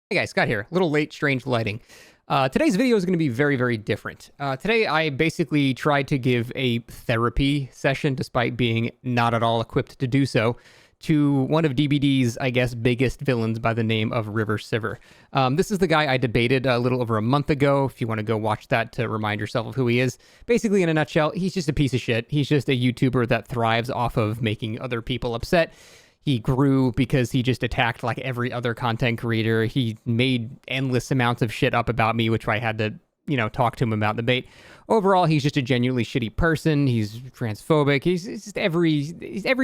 Hey guys, Scott here. A little late, strange lighting. Today's video is going to be very, very different. Today, I basically tried to give a therapy session, despite being not at all equipped to do so, to one of DBD's, I guess, biggest villains by the name of RiverCiver. This is the guy I debated a little over a month ago, if you want to go watch that to remind yourself of who he is. Basically, in a nutshell, he's just a piece of shit. He's just a YouTuber that thrives off of making other people upset. He grew because he just attacked like every other content creator. He made endless amounts of shit up about me, which I had to, talk to him about in the debate. Overall, he's just a genuinely shitty person. He's transphobic. He's just every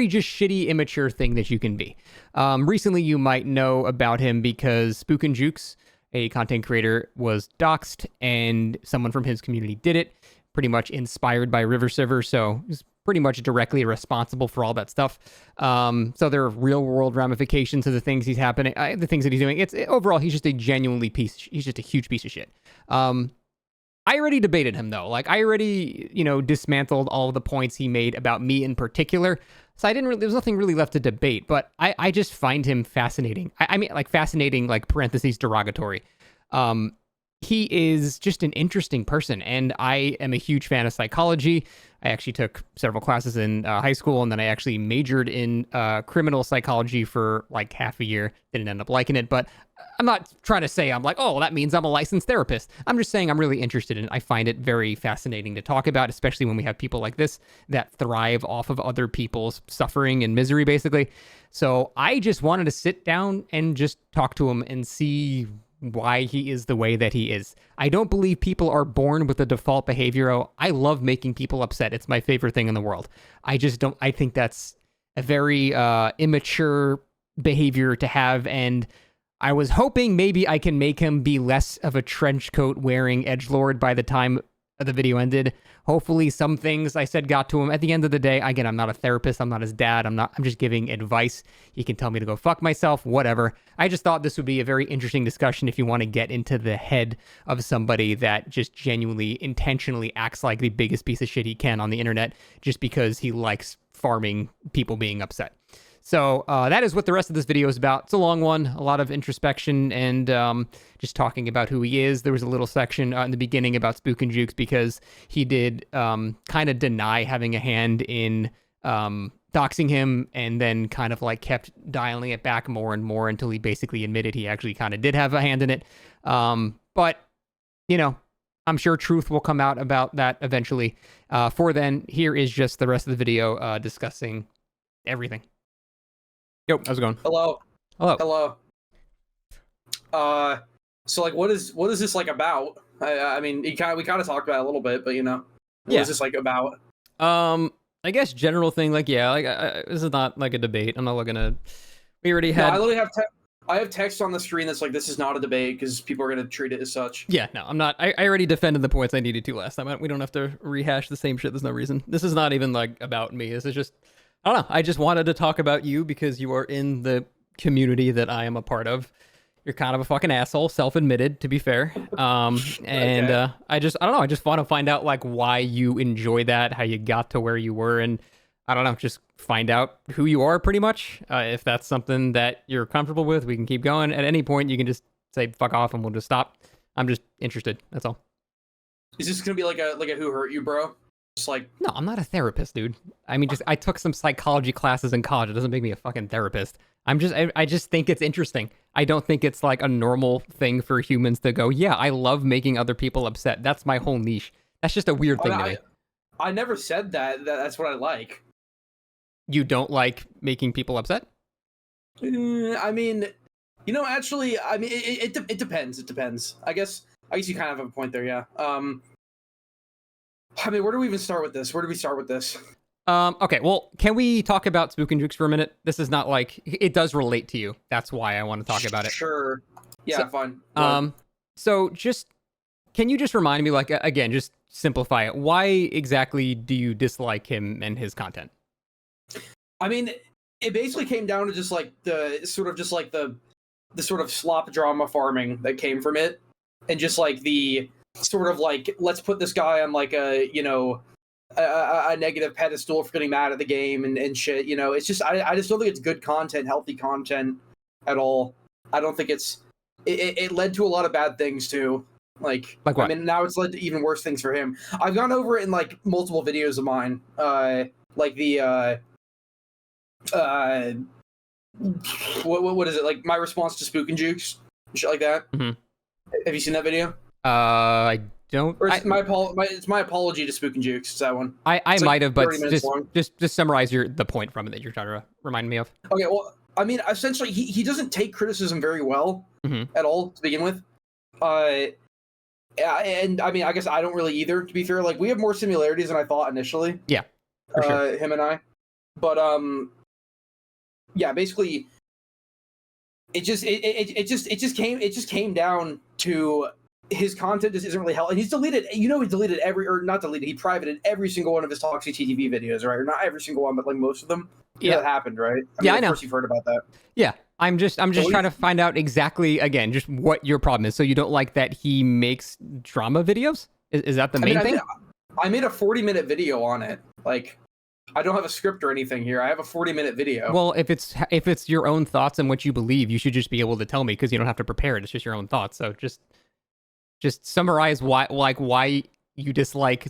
just shitty, immature thing that you can be. Recently, you might know about him because Spook and Jukes, a content creator, was doxed, and someone from his community did it, pretty much inspired by RiverCiver. So he's pretty much directly responsible for all that stuff. So there are real world ramifications to the things he's happening, the things that he's doing. Overall, he's just a he's just a huge piece of shit. I already debated him though. Like I already, dismantled all of the points he made about me in particular. So there's nothing really left to debate, but I just find him fascinating. I mean, like fascinating, like parentheses derogatory. He is just an interesting person, and I am a huge fan of psychology. I actually took several classes in high school, and then I actually majored in criminal psychology for like half a year. Didn't end up liking it, but I'm not trying to say I'm like, oh, that means I'm a licensed therapist. I'm just saying I'm really interested in it. I find it very fascinating to talk about, especially when we have people like this that thrive off of other people's suffering and misery, basically. So I just wanted to sit down and just talk to him and see why he is the way that he is. I don't believe people are born with a default behavior. I love making people upset. It's my favorite thing in the world. I think that's a very immature behavior to have, and I was hoping maybe I can make him be less of a trench coat wearing edgelord by the time the video ended. Hopefully some things I said got to him. At the end of the day, again, I'm not a therapist, I'm not his dad, I'm just giving advice. He can tell me to go fuck myself, whatever. I just thought this would be a very interesting discussion if you want to get into the head of somebody that just genuinely, intentionally acts like the biggest piece of shit he can on the internet just because he likes farming people being upset. So that is what the rest of this video is about. It's a long one, a lot of introspection and just talking about who he is. There was a little section in the beginning about Spook and Jukes because he did kind of deny having a hand in doxing him, and then kind of like kept dialing it back more and more until he basically admitted he actually kind of did have a hand in it. But, I'm sure truth will come out about that eventually. For then, here is just the rest of the video discussing everything. Yo, how's it going? Hello. Hello. So like, what is this like about? I mean, we kind of talked about it a little bit, but what is this like about? I guess general thing, like, yeah, like this is not like a debate. I'm not looking at. We already had. No, I literally have I have text on the screen that's like, this is not a debate because people are gonna treat it as such. Yeah, no, I'm not. I already defended the points I needed to last time. We don't have to rehash the same shit. There's no reason. This is not even like about me. This is just. I don't know. I just wanted to talk about you because you are in the community that I am a part of. You're kind of a fucking asshole, self-admitted, to be fair. And okay. I don't know. I just want to find out like why you enjoy that, how you got to where you were, and I don't know, just find out who you are pretty much. If that's something that you're comfortable with, we can keep going. At any point, you can just say fuck off and we'll just stop. I'm just interested. That's all. Is this gonna be like a who hurt you, bro? Just like, no, I'm not a therapist, dude. I mean, I took some psychology classes in college. It doesn't make me a fucking therapist. I just think it's interesting. I don't think it's like a normal thing for humans to go, yeah, I love making other people upset. That's my whole niche. That's just a weird thing to me. I never said that. That's what I like. You don't like making people upset? I mean, actually, I mean, it depends. It depends. I guess you kind of have a point there, yeah. I mean, where do we even start with this? Where do we start with this? Okay, well, can we talk about Spook and Jukes for a minute? This is not like, it does relate to you. That's why I want to talk about it. Sure. Yeah, fine. So can you just remind me, like, again, just simplify it. Why exactly do you dislike him and his content? I mean, it basically came down to just like the sort of slop drama farming that came from it. And just like the sort of like, let's put this guy on like a negative pedestal for getting mad at the game and shit. It's just I just don't think it's good content, healthy content at all. I don't think it's it led to a lot of bad things too. Like what? I mean, now it's led to even worse things for him. I've gone over it in like multiple videos of mine. Like the what is it, like my response to spook and jukes and shit like that. Mm-hmm. Have you seen that video? I don't. Or it's my apology to spook and jukes. It's that one. I might have, but just summarize the point from it that you're trying to remind me of. Okay, well, I mean, essentially, he doesn't take criticism very well at all to begin with. And I mean, I guess I don't really either. To be fair, like we have more similarities than I thought initially. Yeah, for sure. Him and I, but yeah, basically, it just came down to his content just isn't really helpful. And he's deleted, he deleted he privated every single one of his Toxic TTV videos, right? Or not every single one, but like most of them. Yeah, that happened, right? I mean, I know. Of course you've heard about that. Yeah, I'm just trying to find out exactly, again, just what your problem is. So you don't like that he makes drama videos? Is that the main thing? I made a 40-minute video on it. Like, I don't have a script or anything here. I have a 40-minute video. Well, if it's your own thoughts and what you believe, you should just be able to tell me because you don't have to prepare it. It's just your own thoughts. So just summarize why you dislike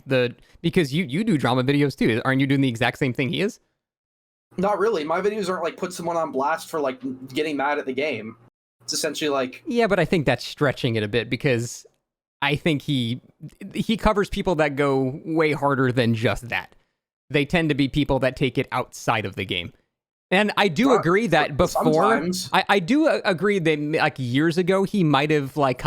because you do drama videos too. Aren't you doing the exact same thing he is? Not really. My videos aren't like put someone on blast for like getting mad at the game. It's essentially like... Yeah, but I think that's stretching it a bit because I think he covers people that go way harder than just that. They tend to be people that take it outside of the game. And I do agree that before, I do agree that like years ago, he might have like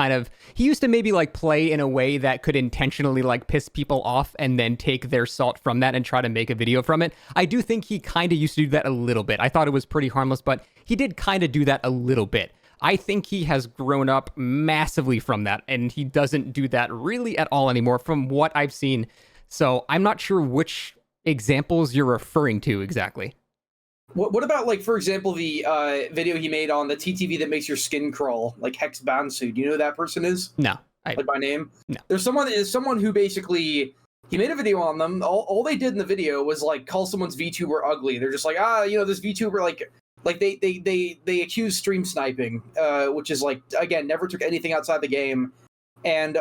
he used to maybe like play in a way that could intentionally like piss people off and then take their salt from that and try to make a video from it. I do think he kind of used to do that a little bit. I thought it was pretty harmless, but he did kind of do that a little bit. I think he has grown up massively from that and he doesn't do that really at all anymore from what I've seen. So I'm not sure which examples you're referring to exactly. What about, like, for example, the video he made on the TTV that makes your skin crawl, like Hex Bansu? Do you know who that person is? No. Like, by name? No. There's someone who basically, he made a video on them. All they did in the video was, like, call someone's VTuber ugly. They're just like, this VTuber, like they accuse stream sniping, which is, like, again, never took anything outside the game. And,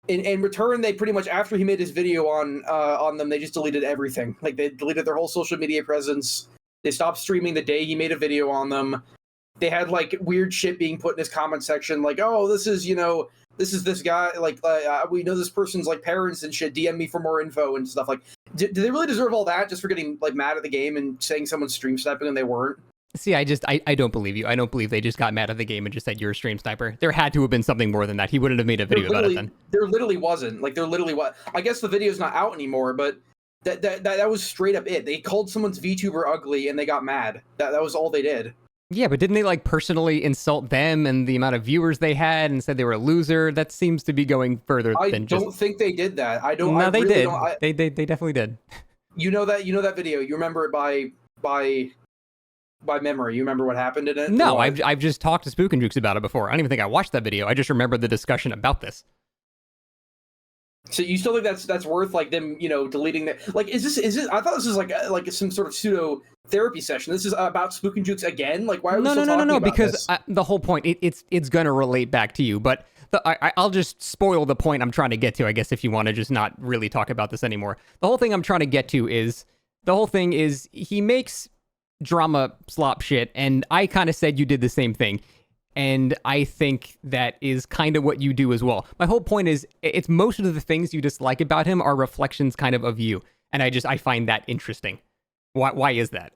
in return, they pretty much, after he made his video on them, they just deleted everything. Like, they deleted their whole social media presence. They stopped streaming the day he made a video on them. They had like weird shit being put in his comment section, like, "Oh, this is this guy. Like, we know this person's like parents and shit. DM me for more info and stuff." Like, do they really deserve all that just for getting like mad at the game and saying someone's stream sniping and they weren't? See, I don't believe you. I don't believe they just got mad at the game and just said you're a stream sniper. There had to have been something more than that. He wouldn't have made a video about it then. There literally wasn't. Like, there literally was. I guess the video's not out anymore, but. That was straight up it. They called someone's VTuber ugly and they got mad. That was all they did. Yeah, but didn't they like personally insult them and the amount of viewers they had and said they were a loser? That seems to be going further than just... I don't think they did that. I don't. No, they did. They definitely did. You know that video. You remember it by memory. You remember what happened in it? No, I've just talked to Spook and Jukes about it before. I don't even think I watched that video. I just remember the discussion about this. So you still think that's worth like them, deleting that? Like, is this? I thought this was like some sort of pseudo therapy session. This is about Spook and Jukes again. Like, why are we still talking about because the whole point it's gonna relate back to you. But I'll just spoil the point I'm trying to get to. I guess if you want to just not really talk about this anymore, the whole thing I'm trying to get to is he makes drama slop shit, and I kind of said you did the same thing. And I think that is kind of what you do as well. My whole point is, it's most of the things you dislike about him are reflections kind of you. And I find that interesting. Why is that?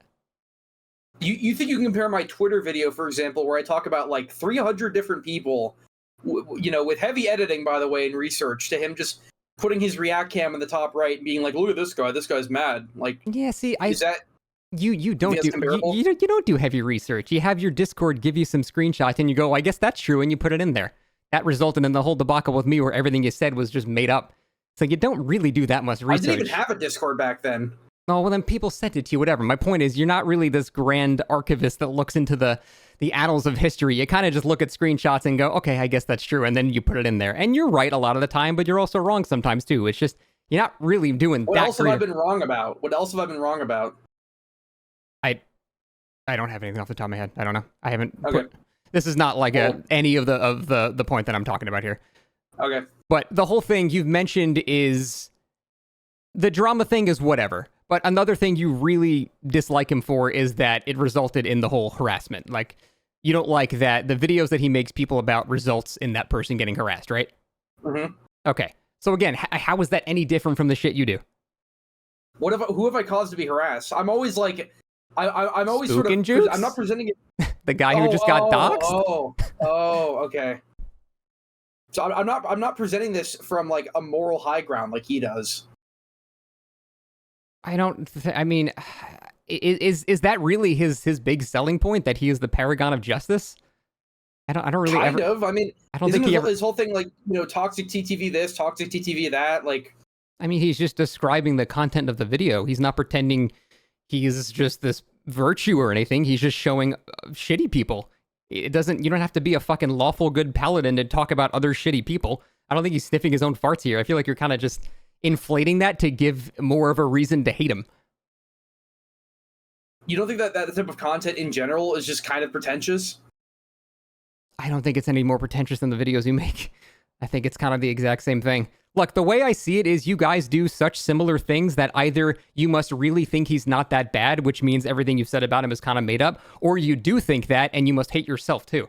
You think you can compare my Twitter video, for example, where I talk about like 300 different people, with heavy editing, by the way, and research, to him just putting his React cam in the top right and being like, look at this guy. This guy's mad. Like, yeah, see, is that... You don't do heavy research. You have your Discord give you some screenshots and you go, I guess that's true, and you put it in there. That resulted in the whole debacle with me where everything you said was just made up. So you don't really do that much research. I didn't even have a Discord back then. Oh, well then people sent it to you, whatever. My point is, you're not really this grand archivist that looks into the annals of history. You kind of just look at screenshots and go, okay, I guess that's true, and then you put it in there. And you're right a lot of the time, but you're also wrong sometimes too. It's just, you're not really doing What else have I been wrong about? I don't have anything off the top of my head. I don't know. I haven't. Okay. This is not like any of the point that I'm talking about here. Okay. But the whole thing you've mentioned is the drama thing is whatever. But another thing you really dislike him for is that it resulted in the whole harassment. Like, you don't like that the videos that he makes people about results in that person getting harassed, right? Mm-hmm. Okay. So again, how is that any different from the shit you do? Who have I caused to be harassed? I'm always like, I'm always Spook sort of, and jukes? I'm not presenting it. The guy who just got doxed? Okay. So I'm not presenting this from like a moral high ground like he does. I mean, is that really his big selling point, that he is the paragon of justice? I don't really kind of. I mean, I don't think his whole thing like, you know, toxic TTV this, toxic TTV that, like. I mean, he's just describing the content of the video. He's not pretending he's just this virtue or anything. He's just showing shitty people. You don't have to be a fucking lawful good paladin to talk about other shitty people. I don't think he's sniffing his own farts here. I feel like you're kind of just inflating that to give more of a reason to hate him. You don't think that type of content in general is just kind of pretentious? I don't think it's any more pretentious than the videos you make. I think it's kind of the exact same thing. Look, the way I see it is you guys do such similar things that either you must really think he's not that bad, which means everything you've said about him is kind of made up, or you do think that and you must hate yourself too.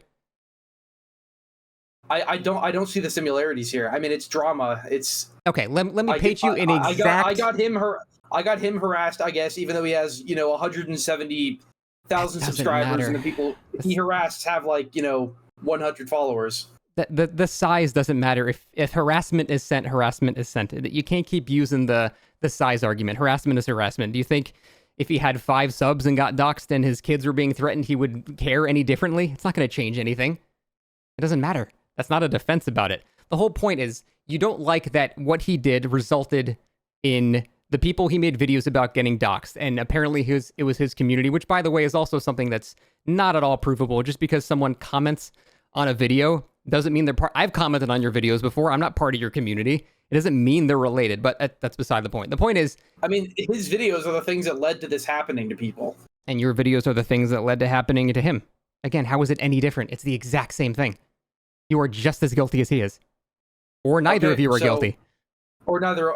I don't see the similarities here. I mean, it's drama. It's okay. Let me paint you an exact. I got him harassed, I guess, even though he has 170,000 subscribers, and the people he harassed have 100 followers. The size doesn't matter. If harassment is sent, harassment is sent. You can't keep using the size argument. Harassment is harassment. Do you think if he had 5 subs and got doxxed and his kids were being threatened, he would care any differently? It's not going to change anything. It doesn't matter. That's not a defense about it. The whole point is you don't like that what he did resulted in the people he made videos about getting doxxed, and apparently it was his community, which, by the way, is also something that's not at all provable. Just because someone comments on a video doesn't mean they're part. I've commented on your videos before. I'm not part of your community. It doesn't mean they're related, but that's beside the point. The point is, I mean, his videos are the things that led to this happening to people. And your videos are the things that led to happening to him. Again, how is it any different? It's the exact same thing. You are just as guilty as he is. Or neither of you are guilty. Or neither.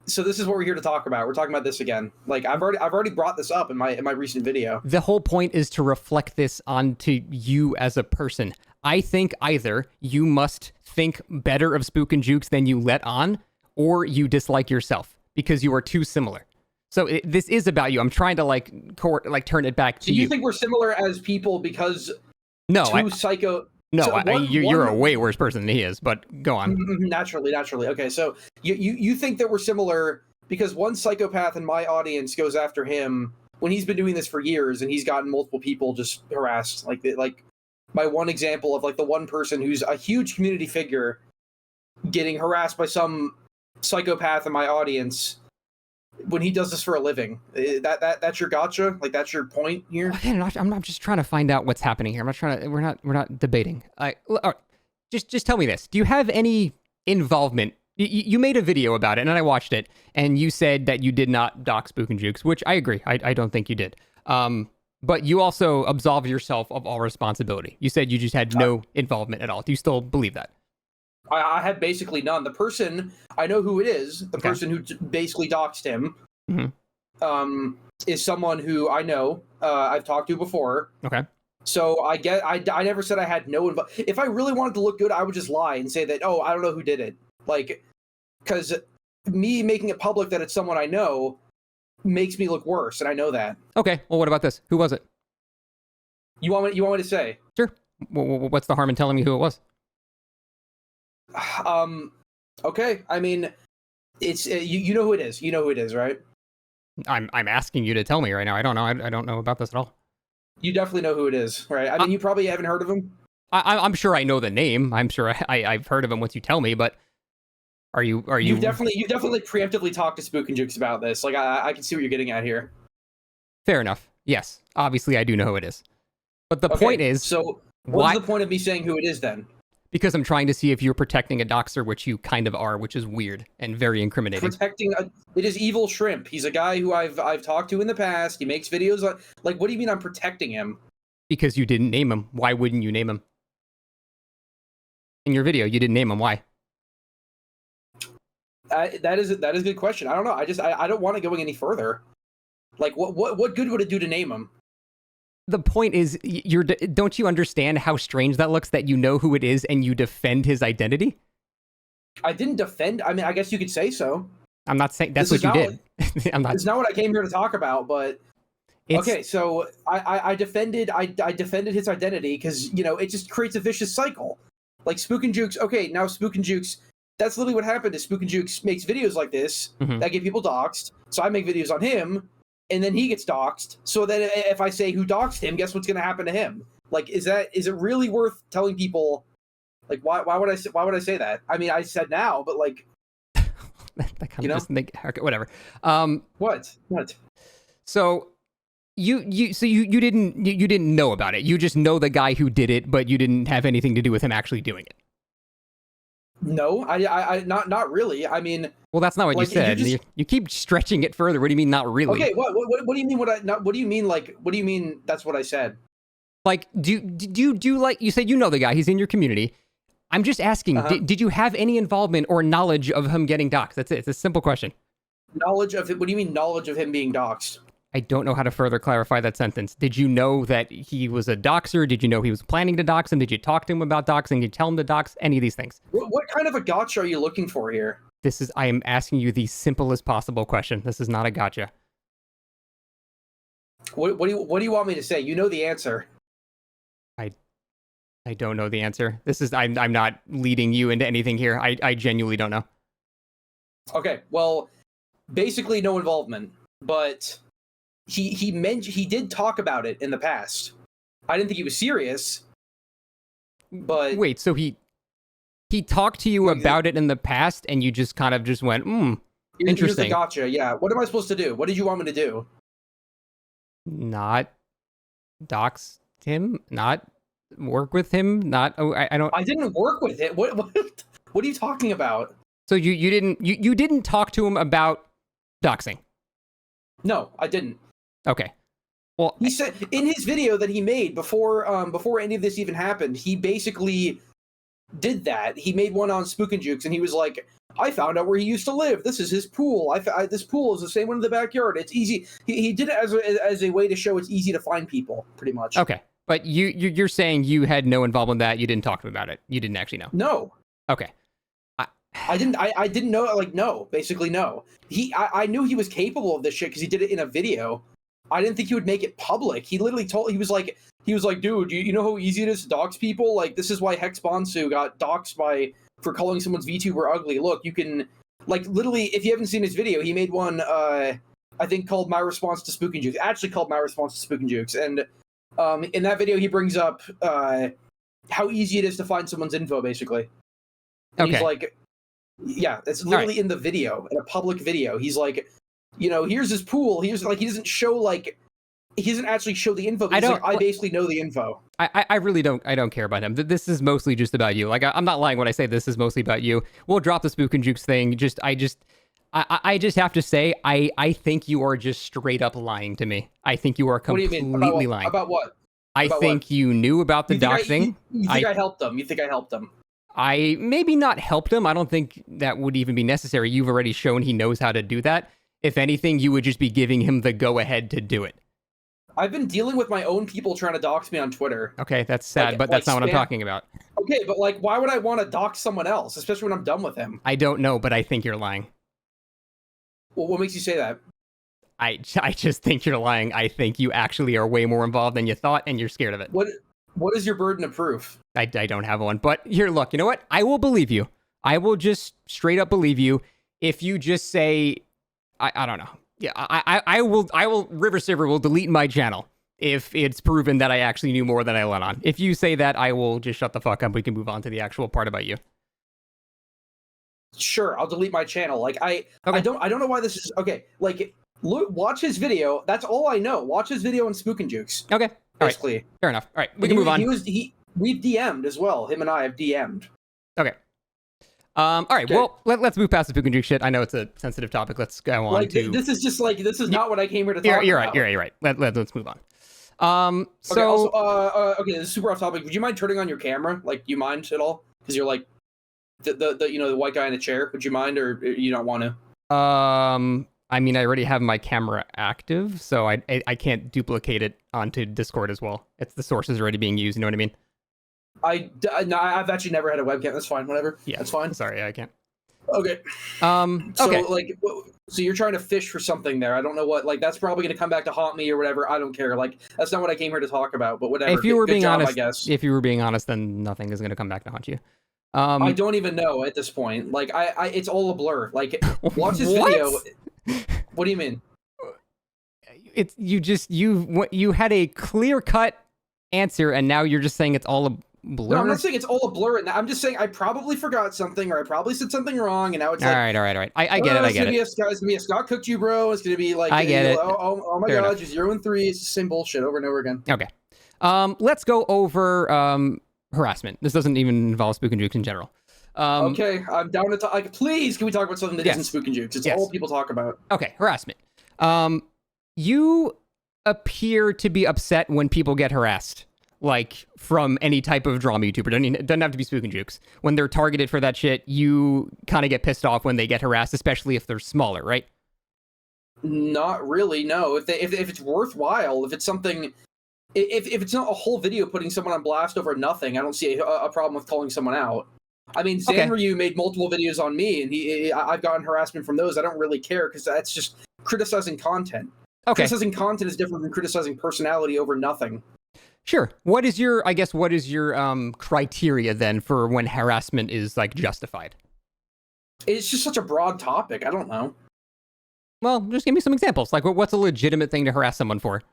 So this is what we're here to talk about. We're talking about this again. I've already brought this up in my recent video. The whole point is to reflect this onto you as a person. I think either you must think better of Spook and Jukes than you let on, or you dislike yourself because you are too similar. So this is about you. I'm trying to turn it back to you. Do you think we're similar as people because psycho? No, so you're a way worse person than he is, but go on. Naturally. Okay, so you think that we're similar because one psychopath in my audience goes after him when he's been doing this for years and he's gotten multiple people just harassed. Like my one example of the one person who's a huge community figure getting harassed by some psychopath in my audience when he does this for a living. That's your gotcha? That's your point here? Again, I'm just trying to find out what's happening here. We're not debating. Just tell me this. Do you have any involvement? You made a video about it, and I watched it, and you said that you did not dox Spook and Jukes, which I agree. I don't think you did. But you also absolved yourself of all responsibility. You said you just had no involvement at all. Do you still believe that? I had basically none. The person, I know who it is, the person who basically doxed him, is someone who I know, I've talked to before. Okay. So I never said I had no involvement. If I really wanted to look good, I would just lie and say that, I don't know who did it. Because me making it public that it's someone I know makes me look worse, and I know that. Okay, well, what about this? Who was it? You want me to say? Sure. What's the harm in telling me who it was? Okay. I mean, it's you know who it is. You know who it is, right? I'm asking you to tell me right now. I don't know. I don't know about this at all. You definitely know who it is, right? I mean, you probably haven't heard of him. I'm sure I know the name. I'm sure I've heard of him once you tell me. But are you? You've definitely preemptively talked to Spook and Jukes about this. I can see what you're getting at here. Fair enough. Yes, obviously I do know who it is. But the point is, so what's the point of me saying who it is then? Because I'm trying to see if you're protecting a doxer, which you kind of are, which is weird and very incriminating. It is Evil Shrimp. He's a guy who I've talked to in the past. He makes videos on, what do you mean I'm protecting him? Because you didn't name him. Why wouldn't you name him? In your video, you didn't name him. Why? That is a good question. I don't know. I don't want it going any further. Like, what good would it do to name him? The point is, don't you understand how strange that looks that you know who it is and you defend his identity? I didn't defend. I mean, I guess you could say so. I'm not saying that's what you did. I'm not. It's not what I came here to talk about, but okay. So I defended his identity because it just creates a vicious cycle. Like Spook and Jukes. Okay, now Spook and Jukes. That's literally what happened. Is Spook and Jukes makes videos like this that get people doxxed. So I make videos on him, and then he gets doxxed. So then if I say who doxxed him, guess what's going to happen to him? Like, is it really worth telling people? Like, why would I say that? I mean, I said now, but like, that kind of just make whatever. What? So you didn't know about it. You just know the guy who did it, but you didn't have anything to do with him actually doing it. No, I not really. I mean, well, that's not what you said. You keep stretching it further. What do you mean, not really? Okay, what do you mean? What do you mean? Like, what do you mean? That's what I said. Like, do you like you said you know the guy? He's in your community. I'm just asking, did you have any involvement or knowledge of him getting doxxed? That's it. It's a simple question. Knowledge of it? What do you mean knowledge of him being doxxed? I don't know how to further clarify that sentence. Did you know that he was a doxer? Did you know he was planning to dox him? Did you talk to him about doxing? Did you tell him to dox? Any of these things? What kind of a gotcha are you looking for here? I am asking you the simplest possible question. This is not a gotcha. What do you want me to say? You know the answer. I don't know the answer. I'm not leading you into anything here. I genuinely don't know. Okay, well, basically no involvement, but he did talk about it in the past. I didn't think he was serious, but wait, so he talked to you about it in the past, and you just kind of just went, interesting. Here's the gotcha. Yeah. What am I supposed to do? What did you want me to do? Not dox him. Not work with him. Not. Oh, I don't. I didn't work with it. What are you talking about? So you didn't talk to him about doxing? No, I didn't. Okay. Well, he said in his video that he made before any of this even happened, he basically did that. He made one on Spook and Jukes, and he was like, I found out where he used to live. This is his pool. This pool is the same one in the backyard. It's easy. He did it as a way to show it's easy to find people, pretty much. Okay. But you're saying you had no involvement in that. You didn't talk to him about it. You didn't actually know. No. Okay. I didn't know. Like, no. Basically, no. I knew he was capable of this shit because he did it in a video. I didn't think he would make it public. He literally he was like, dude, you know how easy it is to dox people? Like, this is why Hex Bonsu got doxed for calling someone's VTuber ugly. Look, you can, like, literally, if you haven't seen his video, he made one, I think called My Response to Spook and Jukes. Actually called My Response to Spook and Jukes. And in that video, he brings up how easy it is to find someone's info, basically. And he's like, yeah, it's literally in the video, in a public video. He's like, here's his pool. He doesn't actually show the info. I basically know the info. I really don't. I don't care about him. This is mostly just about you. Like, I'm not lying when I say this is mostly about you. We'll drop the Spook and Jukes thing. I just have to say, I think you are just straight up lying to me. I think you are completely lying. About what? I think you knew about the doxing. You think I helped them? You think I helped them? I maybe not helped him. I don't think that would even be necessary. You've already shown he knows how to do that. If anything, you would just be giving him the go-ahead to do it. I've been dealing with my own people trying to dox me on Twitter. Okay, that's sad, but that's not what I'm talking about. Okay, but like, why would I want to dox someone else, especially when I'm done with him? I don't know, but I think you're lying. Well, what makes you say that? I just think you're lying. I think you actually are way more involved than you thought, and you're scared of it. What is your burden of proof? I don't have one, but here, look, you know what? I will believe you. I will just straight up believe you if you just say, I don't know. Yeah, I will, RiverCiver will delete my channel if it's proven that I actually knew more than I let on. If you say that, I will just shut the fuck up. We can move on to the actual part about you. Sure, I'll delete my channel. Like, I don't know why this is, okay, like, look, watch his video. That's all I know. Watch his video on Spook and Jukes. Okay. Basically. Right. Fair enough. All right, we can move on. We've DM'd as well. Him and I have DM'd. Okay. All right. Okay. Well, let's move past the Spook and Juke shit. I know it's a sensitive topic. Let's go on to. This is just like, this is not what I came here to talk about. You're right. Let's move on. Okay, also, okay, this is super off topic. Would you mind turning on your camera? Like, you mind at all? Because you're like the you know, the white guy in the chair. Would you mind, or you don't want to? I mean, I already have my camera active, so I can't duplicate it onto Discord as well. It's the source is already being used. You know what I mean? No, I've actually never had a webcam. That's fine. Whatever. Yeah, that's fine. Sorry, I can't. Okay. Okay. So like, so you're trying to fish for something there. I don't know what. Like, that's probably going to come back to haunt me or whatever. I don't care. Like, that's not what I came here to talk about. But whatever. If you were good being job, honest, I guess. if you were being honest, then nothing is going to come back to haunt you. I don't even know at this point. Like, it's all a blur. Like, watch this What? video. What do you mean? It's you had a clear cut answer, and now you're just saying it's all a blur. No, I'm not saying it's all a blur. I'm just saying I probably forgot something, or I probably said something wrong, and now it's all like, right. I get it. I get it. It's gonna be a Scott cooked you, bro. It's gonna be like, I get it. Oh my Fair god, enough. you're 0 and 3. It's the same bullshit over and over again. Okay. Let's go over harassment. This doesn't even involve spook and jukes in general. Okay, I'm down to talk. Like, please, can we talk about something that Yes. not spook and jukes? It's Yes. all people talk about. Okay, harassment. You appear to be upset when people get harassed, like from any type of drama YouTuber. Doesn't have to be spook and jukes. When they're targeted for that shit, you kind of get pissed off when they get harassed, especially if they're smaller, right? Not really. No. If it's worthwhile, if it's something, if it's not a whole video putting someone on blast over nothing, I don't see a problem with calling someone out. I mean, Zanryu made multiple videos on me, and I've gotten harassment from those. I don't really care because that's just criticizing content. Okay. Criticizing content is different than criticizing personality over nothing. Sure. What is your criteria then for when harassment is like justified? It's just such a broad topic. I don't know. Well, just give me some examples. Like, what's a legitimate thing to harass someone for?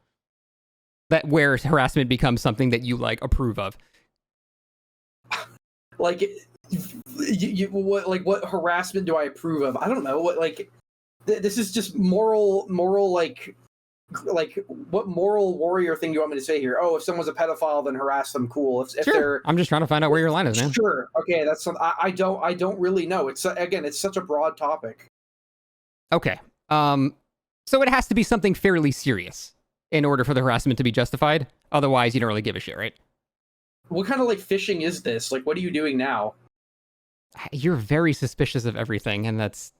That where harassment becomes something that you like approve of. Like, what harassment do I approve of? I don't know. What this is just moral like what moral warrior thing do you want me to say here? Oh, if someone's a pedophile, then harass them. Cool. If Sure. they're, I'm just trying to find out where your line is, man. Sure. Okay, that's some. I don't really know. It's again, it's such a broad topic. Okay. So it has to be something fairly serious in order for the harassment to be justified. Otherwise, you don't really give a shit, right? What kind of like fishing is this? Like, what are you doing now? You're very suspicious of everything, and that's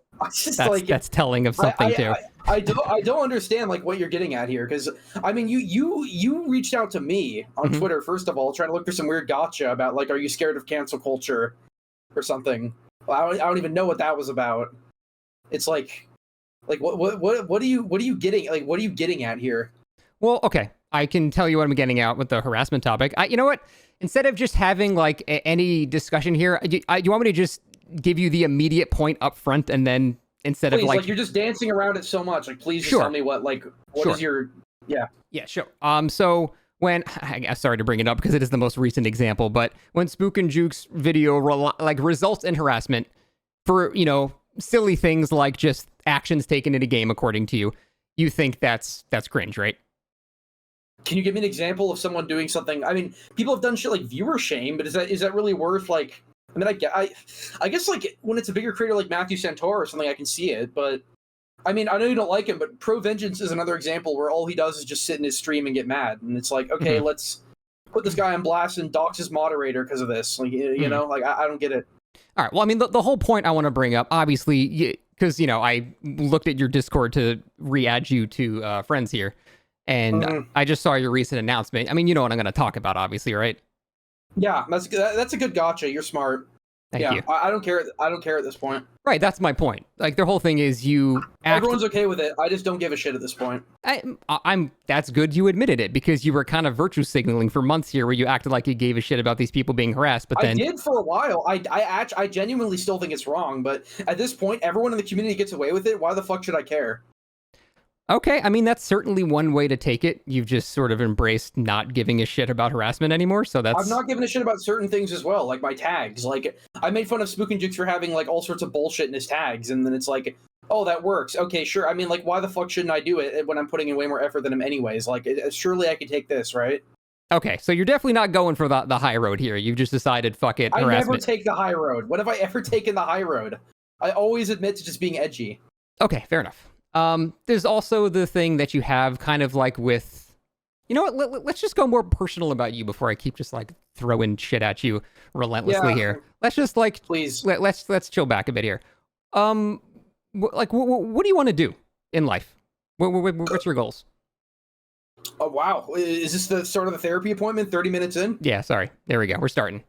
like, that's telling of something too. I don't understand like what you're getting at here, because I mean you reached out to me on Twitter first of all, trying to look for some weird gotcha about like, are you scared of cancel culture or something? Well, I don't even know what that was about. It's like what are you getting, like, what are you getting at here? Well, okay, I can tell you what I'm getting at with the harassment topic. You know what? Instead of just having like any discussion here, you want me to just give you the immediate point up front, and then instead please, of like you're just dancing around it so much, like, please just Sure. tell me what Sure. is your Yeah, sure. So when I'm sorry to bring it up because it is the most recent example, but when Spook and Juke's video results in harassment for, you know, silly things like just actions taken in a game, according to you, you think that's cringe, right? Can you give me an example of someone doing something? I mean, people have done shit like viewer shame, but is that really worth, like? I mean, I guess like when it's a bigger creator like Matthew Santor or something, I can see it. But I mean, I know you don't like him, but Pro Vengeance is another example where all he does is just sit in his stream and get mad, and it's like, okay, let's put this guy on blast and dox his moderator because of this. Like, you know, like I don't get it. All right. Well, I mean, the whole point I want to bring up, obviously, because you know, I looked at your Discord to re-add you to friends here. And I just saw your recent announcement. I mean, you know what I'm going to talk about, obviously, right? Yeah, that's a good gotcha. You're smart. Thank you. I don't care. I don't care at this point. Right, that's my point. Like, their whole thing is everyone's okay with it. I just don't give a shit at this point. I'm. That's good you admitted it, because you were kind of virtue signaling for months here, where you acted like you gave a shit about these people being harassed. But then I did for a while. I genuinely still think it's wrong. But at this point, everyone in the community gets away with it. Why the fuck should I care? Okay, I mean, that's certainly one way to take it. You've just sort of embraced not giving a shit about harassment anymore, so that's... I'm not giving a shit about certain things as well, like my tags. Like, I made fun of Spook and Jukes for having, like, all sorts of bullshit in his tags, and then it's like, oh, that works. Okay, sure. I mean, like, why the fuck shouldn't I do it when I'm putting in way more effort than him anyways? Like, surely I could take this, right? Okay, so you're definitely not going for the high road here. You've just decided, fuck it, harassment. I never take the high road. When have I ever taken the high road? I always admit to just being edgy. Okay, fair enough. There's also the thing that you have kind of like with You know what? Let's just go more personal about you before I keep just like throwing shit at you relentlessly Yeah, here. Let's just like please. let's chill back a bit here. What do you want to do in life? What's your goals? Oh wow, is this the start of the therapy appointment? 30 minutes in? Yeah, sorry. There we go. We're starting.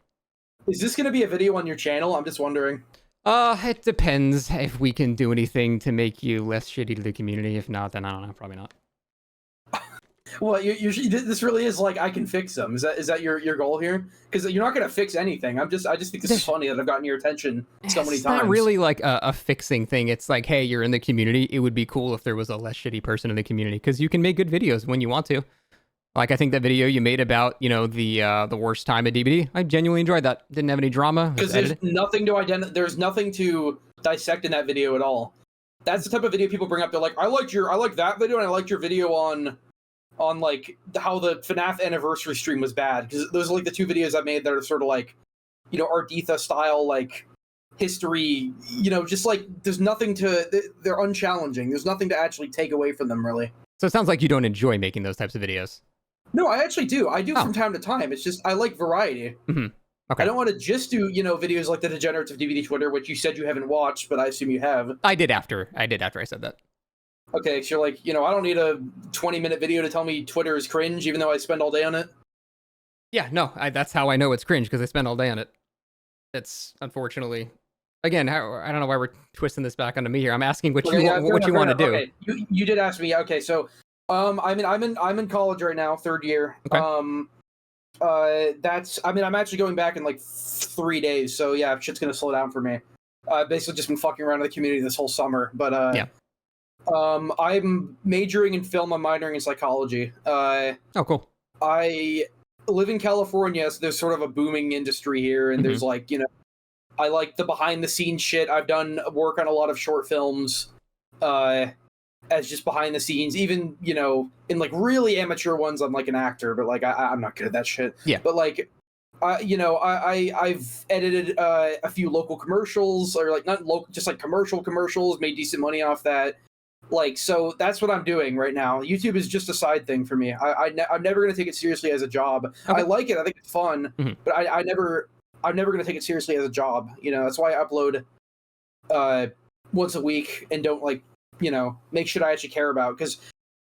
Is this going to be a video on your channel? I'm just wondering. It depends if we can do anything to make you less shitty to the community. If not, then I don't know. Probably not. Well, this really is like I can fix them. Is that your goal here? Because you're not going to fix anything. I just think this is funny that I've gotten your attention so many times. It's not really like a fixing thing. It's like, hey, you're in the community. It would be cool if there was a less shitty person in the community because you can make good videos when you want to. Like I think that video you made about the worst time at DBD. I genuinely enjoyed that. Didn't have any drama. Because there's nothing to There's nothing to dissect in that video at all. That's the type of video people bring up. They're like, I like that video and I liked your video on like how the FNAF anniversary stream was bad, because those are like the two videos I made that are sort of like, Arditha style, like history, just like there's nothing they're unchallenging. There's nothing to actually take away from them, really. So it sounds like you don't enjoy making those types of videos. No, I actually do. I do from time to time. It's just I like variety. Mm-hmm. Okay. I don't want to just do, videos like the Degenerates of DVD Twitter, which you said you haven't watched, but I assume you have. I did after I said that. Okay, so you're like, I don't need a 20-minute video to tell me Twitter is cringe, even though I spend all day on it. Yeah, no, that's how I know it's cringe, because I spend all day on it. It's unfortunately, again, I don't know why we're twisting this back onto me here. I'm asking what you want to do. Okay, you did ask me. Okay, so I'm in college right now, third year. Okay. I'm actually going back in like 3 days, so yeah, shit's gonna slow down for me. Basically just been fucking around in the community this whole summer, but yeah. I'm majoring in film. I'm minoring in psychology. Oh, cool. I live in California, so there's sort of a booming industry here, and there's like, I like the behind the scenes shit. I've done work on a lot of short films, as just behind the scenes. Even in like really amateur ones, I'm like an actor, but like I'm not good at that shit. Yeah. But like, I've edited a few local commercials, or like not local, just like commercials. Made decent money off that. Like, so that's what I'm doing right now. YouTube is just a side thing for me. I'm never going to take it seriously as a job. Okay. I like it. I think it's fun, but I'm never going to take it seriously as a job. That's why I upload once a week and don't make shit I actually care about. Because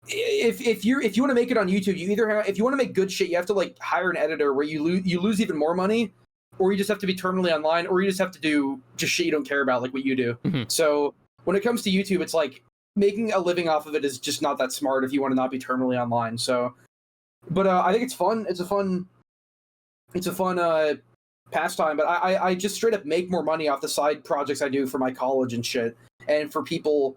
if you want to make it on YouTube, you either have, if you want to make good shit, you have to like hire an editor where you lose even more money, or you just have to be terminally online, or you just have to do just shit you don't care about, like what you do. So when it comes to YouTube, it's like, making a living off of it is just not that smart if you want to not be terminally online. So, but I think it's fun. It's a fun pastime. But I just straight up make more money off the side projects I do for my college and shit. And for people,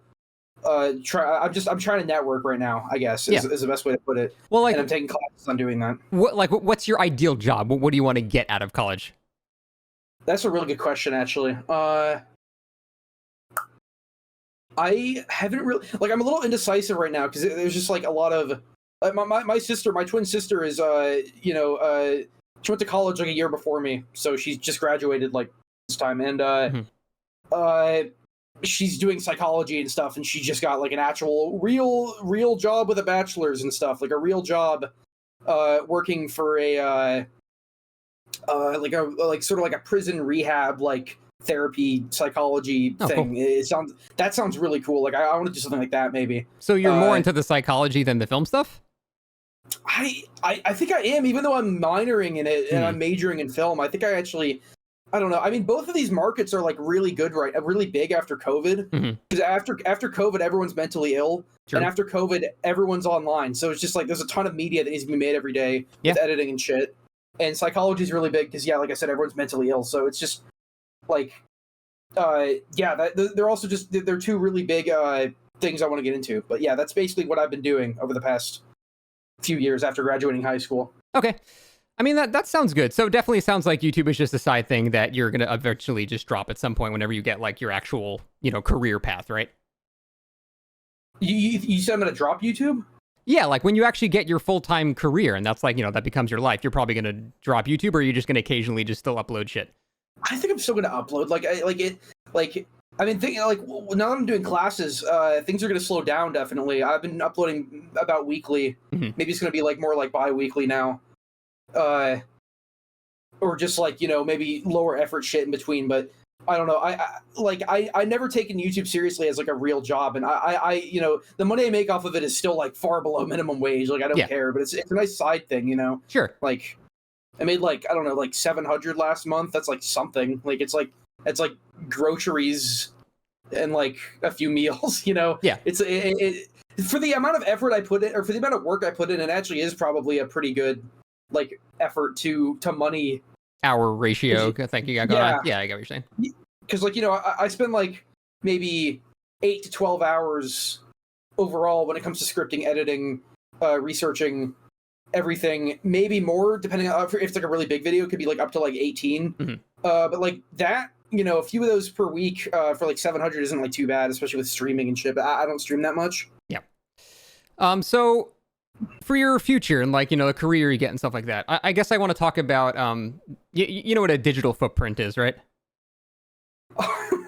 I'm trying to network right now, I guess, is the best way to put it. Well, like, and I'm taking classes on doing that. What's your ideal job? What do you want to get out of college? That's a really good question, actually. I haven't really, like, I'm a little indecisive right now because there's just like a lot of my twin sister is she went to college like a year before me, so she's just graduated like this time, and she's doing psychology and stuff, and she just got like an actual real job with a bachelor's and stuff, like a real job working for a sort of like a prison rehab, like therapy psychology thing. Cool. That sounds really cool. Like I want to do something like that maybe. So you're more into the psychology than the film stuff? I think I am, even though I'm minoring in it and I'm majoring in film. I think I don't know. I mean, both of these markets are like really good, right? Really big after COVID. Because after COVID, everyone's mentally ill. True. And after COVID, everyone's online. So it's just like there's a ton of media that needs to be made every day with editing and shit. And psychology is really big because, like I said, everyone's mentally ill. So it's just like, they're also just, they're two really big things I want to get into. But yeah, that's basically what I've been doing over the past few years after graduating high school. Okay. I mean, that sounds good. So definitely sounds like YouTube is just a side thing that you're going to eventually just drop at some point whenever you get like your actual, career path, right? You said I'm going to drop YouTube? Yeah, like when you actually get your full-time career and that's like, that becomes your life, you're probably going to drop YouTube, or are you just going to occasionally just still upload shit? I think I'm still going to upload. I mean, like now that I'm doing classes, things are going to slow down. Definitely, I've been uploading about weekly. Mhm. Maybe it's going to be like more like bi-weekly now, or just like maybe lower effort shit in between. But I don't know. I never taken YouTube seriously as like a real job, and I the money I make off of it is still like far below minimum wage. Like I don't care, but it's a nice side thing, Sure. Like I made like I don't know like 700 last month. That's like something. Like it's like groceries and like a few meals. Yeah. It's for the amount of effort I put in, or for the amount of work I put in, it actually is probably a pretty good like effort to money. Hour ratio thing you got going on. Yeah, I get what you're saying. Because like I spend like maybe 8 to 12 hours overall when it comes to scripting, editing, researching everything. Maybe more depending on if it's like a really big video. It could be like up to like 18. Mm-hmm. But like that, a few of those per week for like 700 isn't like too bad, especially with streaming and shit. But I don't stream that much. Yeah. So for your future and like the career you get and stuff like that, I guess I want to talk about you know what a digital footprint is, right? I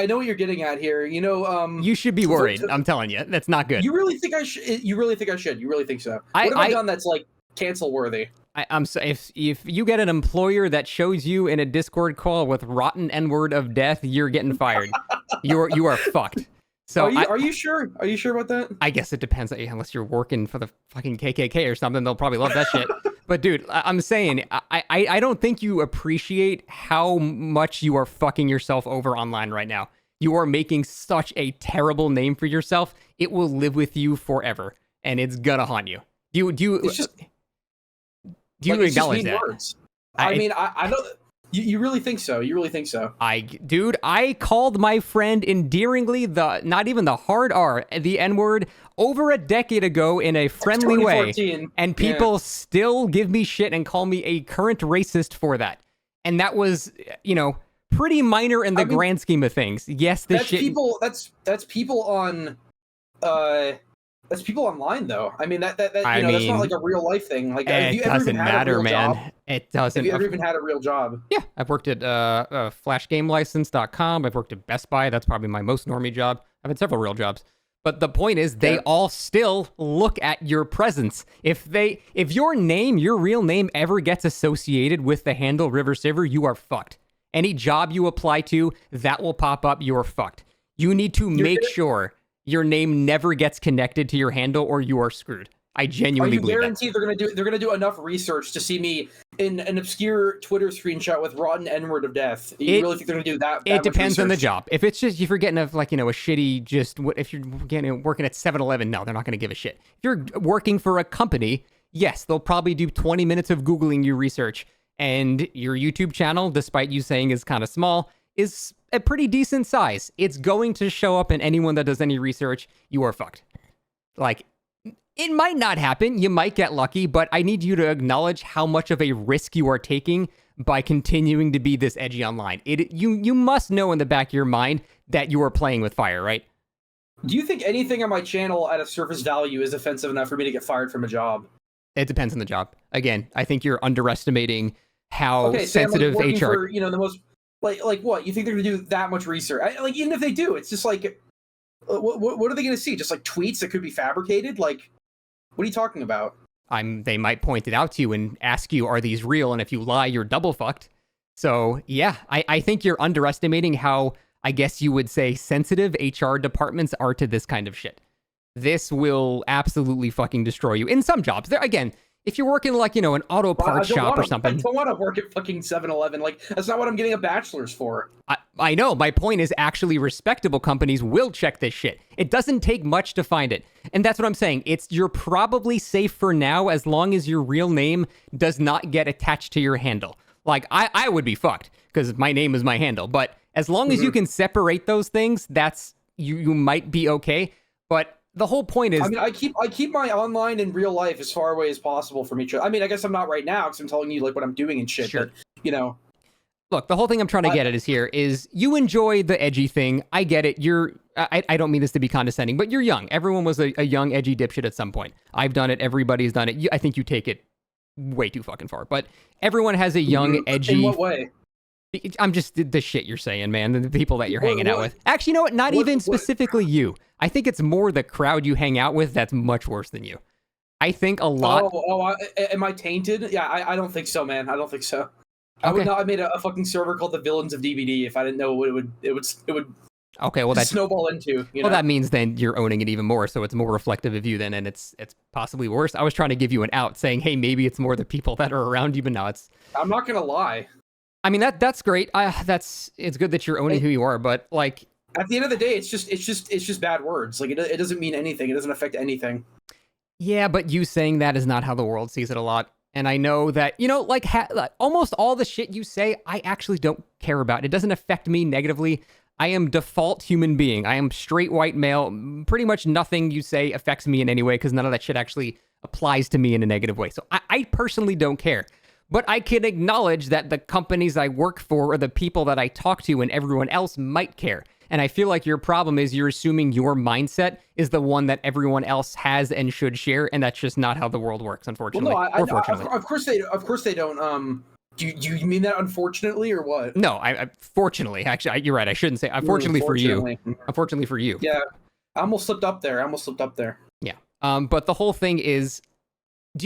know what you're getting at here. You should be worried. I'm telling you, that's not good. You really think I should? You really think I should? You really think so? What have I done that's like cancel worthy? I'm so if you get an employer that shows you in a Discord call with rotten N-word of death, you're getting fired. you are fucked. So are you sure? Are you sure about that? I guess it depends. Unless you're working for the fucking KKK or something, they'll probably love that shit. But dude, I'm saying, I don't think you appreciate how much you are fucking yourself over online right now. You are making such a terrible name for yourself. It will live with you forever, and it's gonna haunt you. Do you acknowledge that? Words. I mean, I know. You really think so? You really think so? I called my friend endearingly not even the hard R, the N-word, over a decade ago in a friendly way. And people still give me shit and call me a current racist for that. And that was, pretty minor in the grand scheme of things. Yes, this shit. That's people on that's people online, though. I mean, that's not like a real life thing. Like, it doesn't matter, man. Job? It doesn't. Have you ever even had a real job? Yeah, I've worked at flashgamelicense.com. I've worked at Best Buy. That's probably my most normie job. I've had several real jobs. But the point is, they all still look at your presence. If your name, your real name, ever gets associated with the handle RiverCiver, you are fucked. Any job you apply to, that will pop up. You're fucked. You need to make sure your name never gets connected to your handle, or you are screwed. I genuinely believe that. Are you guaranteed they're gonna do enough research to see me in an obscure Twitter screenshot with rotten N-word of death? You really think they're gonna do that? It depends on the job. If it's just if you're getting a shitty if you're working at 7-Eleven, no, they're not gonna give a shit. If you're working for a company, yes, they'll probably do 20 minutes of Googling your research, and your YouTube channel, despite you saying is kind of small, is a pretty decent size. It's going to show up in anyone that does any research. You are fucked. Like, it might not happen. You might get lucky, but I need you to acknowledge how much of a risk you are taking by continuing to be this edgy online. You must know in the back of your mind that you are playing with fire, right? Do you think anything on my channel at a surface value is offensive enough for me to get fired from a job? It depends on the job. Again, I think you're underestimating how sensitive I'm HR. For, the most like what you think they're gonna do that much research? Even if they do, it's just like, what are they gonna see? Just like tweets that could be fabricated? Like, what are you talking about? They might point it out to you and ask you, are these real? And if you lie, you're double fucked. So yeah, I think you're underestimating how, I guess you would say, sensitive HR departments are to this kind of shit. This will absolutely fucking destroy you in some jobs. again, if you're working like, an auto parts shop or something. I don't want to work at fucking 7-Eleven. Like, that's not what I'm getting a bachelor's for. I know. My point is, actually respectable companies will check this shit. It doesn't take much to find it. And that's what I'm saying. You're probably safe for now as long as your real name does not get attached to your handle. Like, I would be fucked because my name is my handle. But as long as you can separate those things, that's you might be okay. But the whole point is, I keep my online and real life as far away as possible from each other. I mean, I guess I'm not right now because I'm telling you like what I'm doing and shit. Sure. But, look, the whole thing I'm trying to get at is you enjoy the edgy thing. I get it. I don't mean this to be condescending, but you're young. Everyone was a young, edgy dipshit at some point. I've done it. Everybody's done it. I think you take it way too fucking far. But everyone has a young, edgy. In what way? I'm just the shit you're saying, man. The people that you're What, hanging out what, with. Actually, you know what? Not what, even what? specifically you. I think it's more the crowd you hang out with that's much worse than you. I think a lot. Am I tainted? Yeah, I don't think so, man. I don't think so. I would Okay. not have made a fucking server called the Villains of DBD if I didn't know what it would Okay. Well, that snowball into. well that means then you're owning it even more, so it's more reflective of you then, and it's possibly worse. I was trying to give you an out, saying, hey, maybe it's more the people that are around you, but no, it's. I'm not gonna lie. I mean that's great. It's good that you're owning who you are, but like at the end of the day, it's just bad words. Like it doesn't mean anything. It doesn't affect anything. yeah, but you saying that is not how the world sees it a lot. And I know that, like almost all the shit you say, I actually don't care about. It doesn't affect me negatively. I am default human being. I am straight white male. Pretty much nothing you say affects me in any way because none of that shit actually applies to me in a negative way. So I personally don't care. But I can acknowledge that the companies I work for or the people that I talk to and everyone else might care. And I feel like your problem is you're assuming your mindset is the one that everyone else has and should share, and that's just not how the world works, unfortunately. Well, no, or fortunately. of course they don't. Do you mean that unfortunately or what? No, I fortunately, actually, you're right. I shouldn't say unfortunately for you. Unfortunately for you. Yeah, I almost slipped up there. Yeah. But the whole thing is,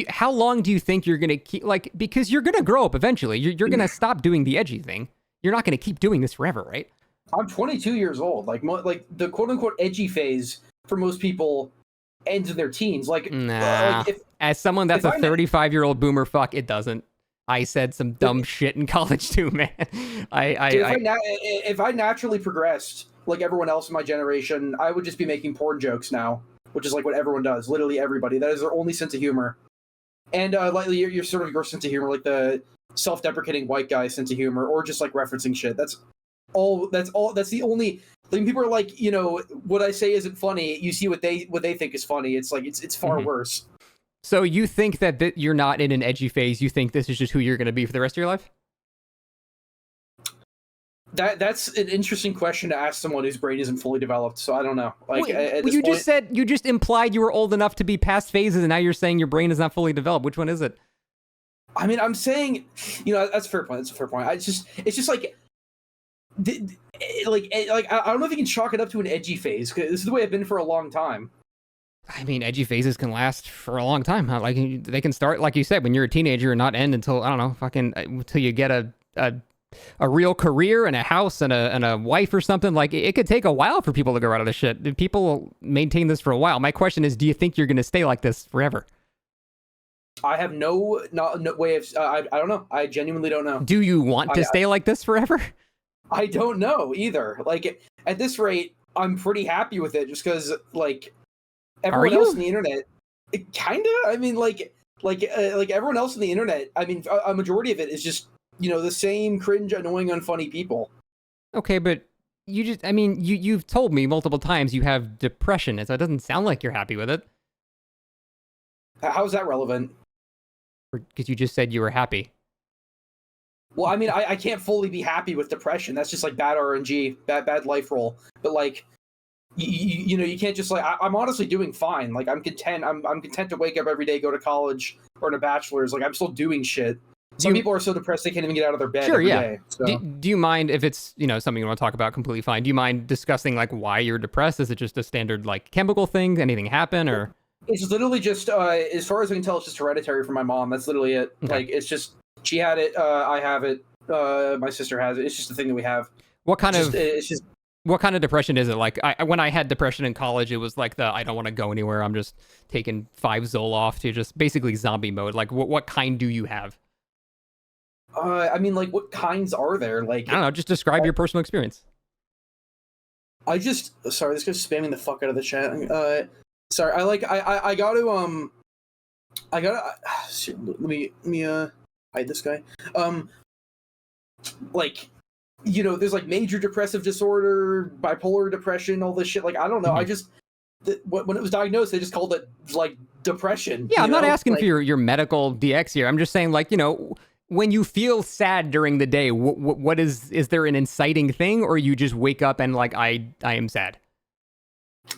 how long do you think you're gonna keep because you're gonna grow up eventually. You're gonna stop doing the edgy thing. You're not gonna keep doing this forever, right? I'm 22 years old. Like the quote unquote edgy phase for most people ends in their teens. Nah. As someone that's a 35-year-old boomer, fuck, it doesn't. I said some dumb shit in college too, man. If I naturally progressed like everyone else in my generation, I would just be making porn jokes now, which is like what everyone does. Literally everybody. That is their only sense of humor. And like your sort of your sense of humor, like the self-deprecating white guy sense of humor, or just like referencing shit. That's the only thing. People are like, what I say isn't funny. You see what they think is funny. It's like it's far worse. So you think that you're not in an edgy phase? You think this is just who you're going to be for the rest of your life? That's an interesting question to ask someone whose brain isn't fully developed. So I don't know. Like you just implied you were old enough to be past phases, and now you're saying your brain is not fully developed. Which one is it? I mean, I'm saying, that's a fair point. That's a fair point. It's just like. I don't know if you can chalk it up to an edgy phase, because this is the way I've been for a long time. I mean, edgy phases can last for a long time. Like they can start, like you said, when you're a teenager and not end until, I don't know, until you get a real career and a house and a wife or something. Like it could take a while for people to grow out of this shit. People will maintain this for a while. My question is, do you think you're going to stay like this forever? I have no way of. I don't know. I genuinely don't know. Do you want to stay like this forever? I don't know either. Like at this rate, I'm pretty happy with it, just because like everyone else on the internet, kinda. I mean, like everyone else on the internet. I mean, a majority of it is just the same cringe, annoying, unfunny people. Okay, but you've told me multiple times you have depression, so it doesn't sound like you're happy with it. How is that relevant? Because you just said you were happy. Well, I mean, I can't fully be happy with depression. That's just like bad RNG, bad life roll. But like, you can't just like. I'm honestly doing fine. Like I'm content. I'm content to wake up every day, go to college or in a bachelor's. Like I'm still doing shit. Some people are so depressed they can't even get out of their bed every day. So. Do you mind if it's something you want to talk about? Completely fine. Do you mind discussing like why you're depressed? Is it just a standard like chemical thing? Anything happen or? It's literally just as far as I can tell, it's just hereditary from my mom. That's literally it. Okay. Like it's just. She had it. I have it. My sister has it. It's just a thing that we have. What kind of depression is it? Like when I had depression in college, it was like I don't want to go anywhere. I'm just taking 5 Zoloft to just basically zombie mode. Like what kind do you have? I mean, like what kinds are there? Like I don't know. Just describe your personal experience. Sorry, this guy's spamming the fuck out of the chat. Sorry, I gotta let me hide this guy. There's like major depressive disorder, bipolar depression, all this shit. Like I don't know. When it was diagnosed, they just called it like depression. Yeah, I'm not asking for your medical DX here. I'm just saying when you feel sad during the day, what is there an inciting thing, or you just wake up and like I am sad?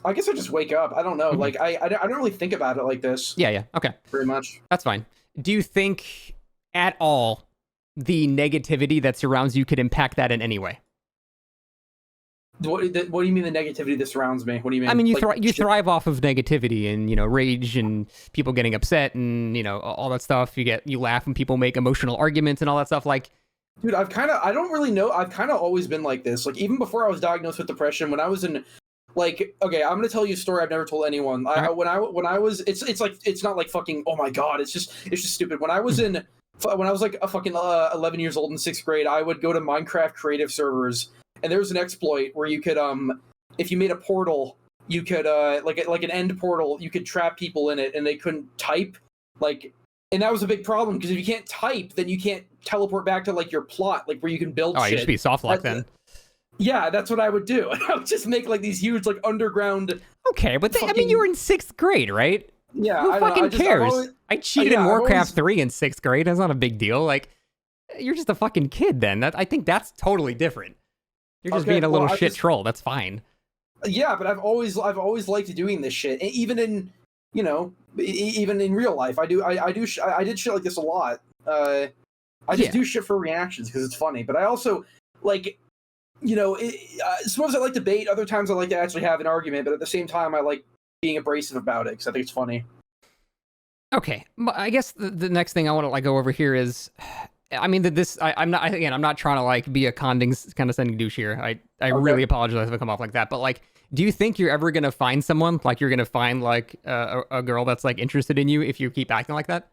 I guess I just wake up. I don't know. Mm-hmm. Like I don't really think about it like this. Yeah. Okay. Very much. That's fine. Do you think at all the negativity that surrounds you could impact that in any way. What do you mean the negativity that surrounds me? What do you mean? I mean, you like, you thrive off of negativity and, you know, rage and people getting upset and, you know, all that stuff. You laugh when people make emotional arguments and all that stuff. Like, dude, I don't really know. I've kind of always been like this. Like, even before I was diagnosed with depression, when I was in, like, okay, I'm gonna tell you a story I've never told anyone. When I was, it's like, it's not like fucking, oh my god, it's just stupid. When I was like a fucking 11 years old in 6th grade, I would go to Minecraft creative servers, and there was an exploit where you could, if you made a portal, you could, like an end portal, you could trap people in it, and they couldn't type, like, and that was a big problem, because if you can't type, then you can't teleport back to, like, your plot, like, where you can build shit. Oh, you should be soft lock then. Yeah, that's what I would do. I would just make, like, these huge, like, underground... Okay, but I mean, you were in 6th grade, right? Yeah, who fucking cares? Always, I cheated in Warcraft 3 in 6th grade. That's not a big deal. Like, you're just a fucking kid then. I think that's totally different. You're just being a little troll. That's fine. Yeah, but I've always liked doing this shit, even in, you know, even in real life. I did shit like this a lot. I just do shit for reactions because it's funny. But I also, like, you know, sometimes I like debate. Other times I like to actually have an argument. But at the same time, I like being abrasive about it because I think it's funny. Okay, I guess the next thing I want to like go over here is, I mean, I'm not trying to like be a condescending douche here. I really apologize if I come off like that. But like, do you think you're ever gonna find someone, like you're gonna find like a girl that's like interested in you if you keep acting like that?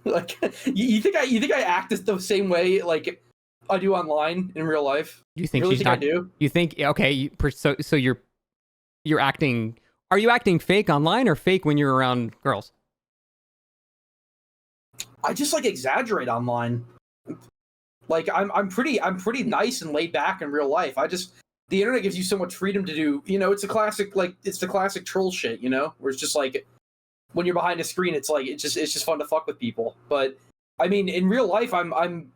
Like, you think I act the same way like I do online in real life? You think really she's not? I do? You think okay? So you're acting. Are you acting fake online or fake when you're around girls? I just like exaggerate online. Like I'm pretty nice and laid back in real life. The internet gives you so much freedom to do. You know, it's the classic troll shit. You know, where it's just like when you're behind a screen, it's just fun to fuck with people. But I mean, in real life, I'm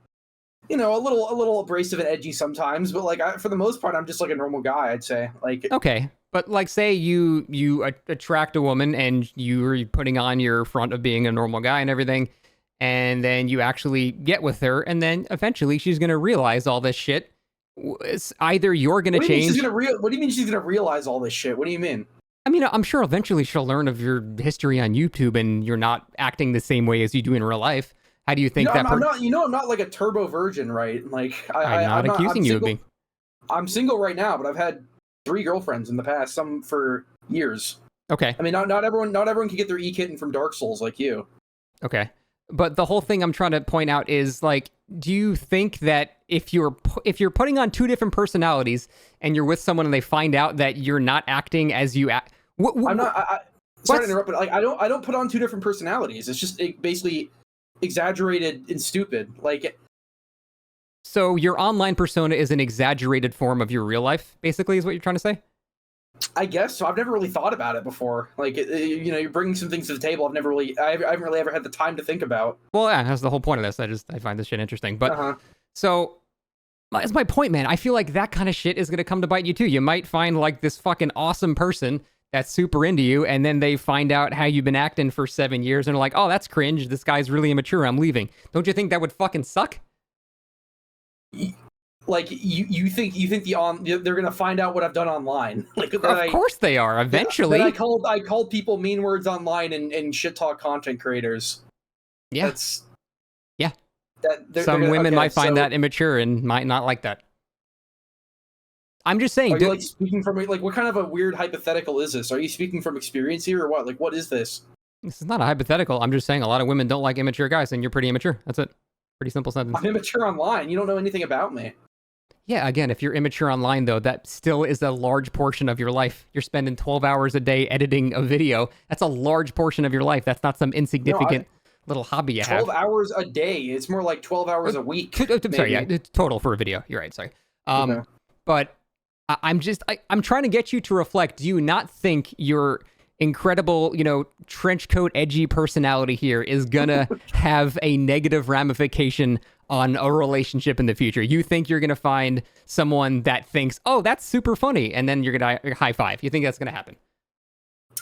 you know, a little abrasive and edgy sometimes. But like for the most part, I'm just like a normal guy. I'd say. Like, okay. But like, say you attract a woman and you're putting on your front of being a normal guy and everything, and then you actually get with her, and then eventually she's gonna realize all this shit. It's either you're gonna change. What do you mean she's gonna realize all this shit? What do you mean? I mean, I'm sure eventually she'll learn of your history on YouTube, and you're not acting the same way as you do in real life. How do you think that? I'm not like a turbo virgin, right? Like I'm not accusing you of being. I'm single right now, but I've had 3 girlfriends in the past, some for years. Okay. I mean, not everyone can get their e-kitten from Dark Souls like you. Okay. But the whole thing I'm trying to point out is, like, do you think that if you're putting on 2 different personalities and you're with someone and they find out that you're not acting as you act, I'm not. Sorry to interrupt, but like I don't put on 2 different personalities. It's just basically exaggerated and stupid. Like, so your online persona is an exaggerated form of your real life, basically, is what you're trying to say? I guess so. I've never really thought about it before. Like, you know, you're bringing some things to the table. I haven't really ever had the time to think about. Well, yeah, that's the whole point of this. I find this shit interesting. But so that's my point, man. I feel like that kind of shit is gonna come to bite you too. You might find like this fucking awesome person that's super into you, and then they find out how you've been acting for 7 years, and they're like, "Oh, that's cringe. This guy's really immature. I'm leaving." Don't you think that would fucking suck? Like, you think they're gonna find out what I've done online? Like, of course they are. Eventually, that I called people mean words online and shit talk content creators. Yeah, yeah. Some women might find that immature and might not like that. I'm just saying. Are you like speaking from like what kind of a weird hypothetical is this? Are you speaking from experience here or what? Like, what is this? This is not a hypothetical. I'm just saying a lot of women don't like immature guys, and you're pretty immature. That's it. Pretty simple sentence. I'm immature online. You don't know anything about me. Yeah, again, if you're immature online, though, that still is a large portion of your life. You're spending 12 hours a day editing a video. That's a large portion of your life. That's not some insignificant little hobby you have. 12 hours a day. It's more like 12 hours a week. Sorry, yeah, total for a video. You're right, sorry. But I'm trying to get you to reflect. Do you not think your incredible, you know, trench coat edgy personality here is gonna have a negative ramification on a relationship in the future? You think you're gonna find someone that thinks, "Oh, that's super funny," and then you're gonna high five. You think that's gonna happen?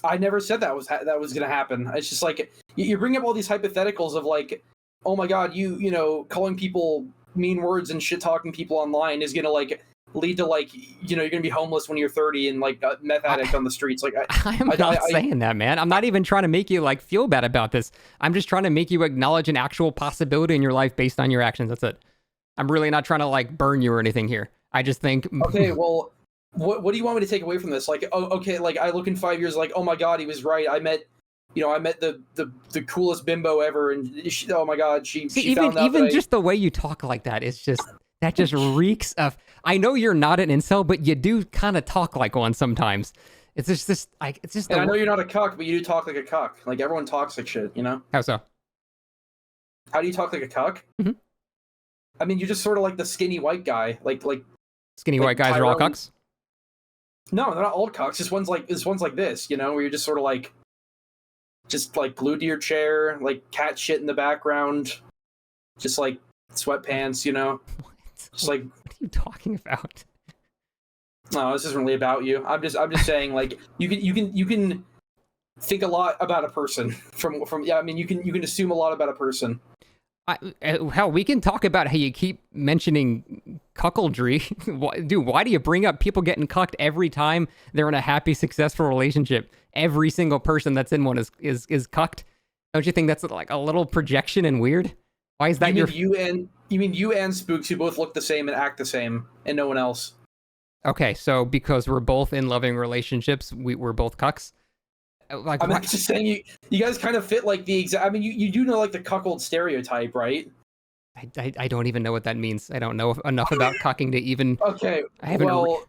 I never said that was gonna happen. It's just like you bring up all these hypotheticals of like, oh my god, you know, calling people mean words and shit talking people online is gonna like lead to like, you know, you're gonna be homeless when you're 30 and like a meth addict on the streets. Like I'm not saying that, man. I'm not even trying to make you like feel bad about this. I'm just trying to make you acknowledge an actual possibility in your life based on your actions. That's it. I'm really not trying to like burn you or anything here. I just think okay, well, what do you want me to take away from this? Like, oh, okay, like I look in 5 years, like, oh my god, he was right. I met the coolest bimbo ever, and she, oh my god, she found out even just the way you talk like that is just that just reeks of. I know you're not an incel, but you do kind of talk like one sometimes. It's just like it's just. And I know you're not a cuck, but you do talk like a cuck. Like everyone talks like shit, you know? How so? How do you talk like a cuck? Mm-hmm. I mean, you're just sort of like the skinny white guy, like skinny white guys are all cucks. No, they're not all cucks. This one's like this, you know, where you're just sort of like, just like glued to your chair, like cat shit in the background, just like sweatpants, you know. What? Just like, what are you talking about? No, this isn't really about you. I'm just saying, like, you can think a lot about a person from yeah. I mean, you can assume a lot about a person. Hell, we can talk about how you keep mentioning cuckoldry. Dude, why do you bring up people getting cucked every time they're in a happy, successful relationship? Every single person that's in one is cucked. Don't you think that's like a little projection and weird? Why is that you mean you and Spooks, who both look the same and act the same, and no one else? Okay, so because we're both in loving relationships, we're both cucks. Like, I'm just saying you guys kind of fit like the exact. I mean, you do know like the cuckold stereotype, right? I don't even know what that means. I don't know enough about cucking to even. Okay, I haven't. Well,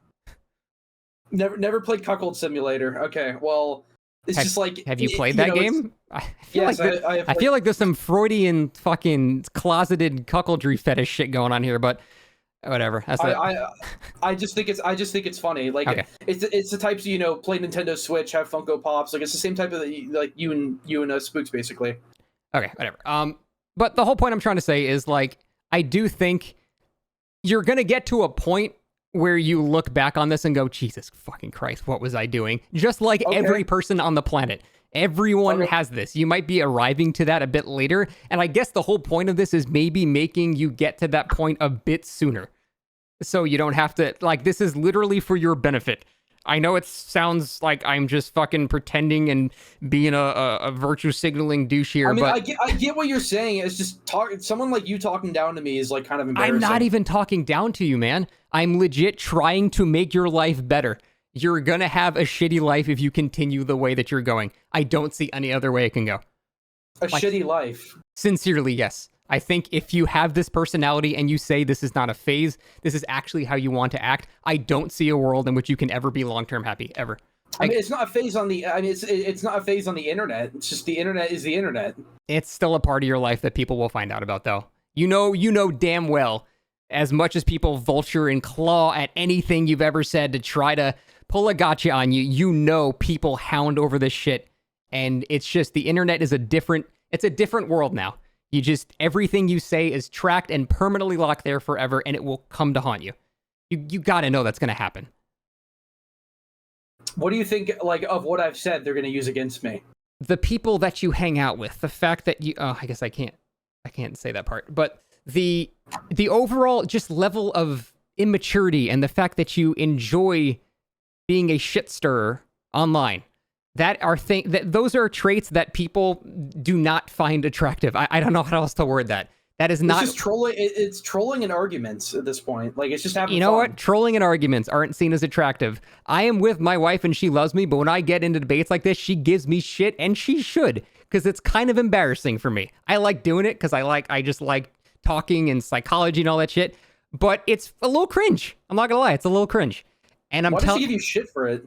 never played Cuckold Simulator. Okay, well, it's just like. Have you played that game? I feel I feel like there's some Freudian fucking closeted cuckoldry fetish shit going on here, but. Whatever. I just think it's funny. Like okay. It's the types of, you know, play Nintendo Switch, have Funko Pops. Like it's the same type of like you and Spooks basically. Okay, whatever. But the whole point I'm trying to say is like I do think you're gonna get to a point where you look back on this and go, Jesus fucking Christ, what was I doing? Just like every person on the planet. Everyone has this. You might be arriving to that a bit later. And I guess the whole point of this is maybe making you get to that point a bit sooner. So you don't have to, like, this is literally for your benefit. I know it sounds like I'm just fucking pretending and being a virtue signaling douche here. I mean, but I get what you're saying. It's just someone like you talking down to me is like kind of embarrassing. I'm not even talking down to you, man. I'm legit trying to make your life better. You're going to have a shitty life if you continue the way that you're going. I don't see any other way it can go. Shitty life? Sincerely, yes. I think if you have this personality and you say this is not a phase, this is actually how you want to act, I don't see a world in which you can ever be long-term happy, ever. I mean, it's not a phase on the. I mean, it's not a phase on the internet. It's just the internet is the internet. It's still a part of your life that people will find out about, though. You know damn well, as much as people vulture and claw at anything you've ever said to try to pull a gotcha on you, you know people hound over this shit, and it's just the internet is it's a different world now. You just, everything you say is tracked and permanently locked there forever, and it will come to haunt you. You gotta know that's gonna happen. What do you think, like, of what I've said they're gonna use against me? The people that you hang out with, the fact that you, I guess I can't say that part, but the overall just level of immaturity and the fact that you enjoy being a shit stirrer online, those are traits that people do not find attractive. I don't know how else to word that. That is not. It's just trolling. It's trolling and arguments at this point. Like, it's just having. You know what? Trolling and arguments aren't seen as attractive. I am with my wife and she loves me, but when I get into debates like this, she gives me shit, and she should, because it's kind of embarrassing for me. I like doing it because I just like talking and psychology and all that shit. But it's a little cringe. I'm not gonna lie, it's a little cringe. And why does she give you shit for it?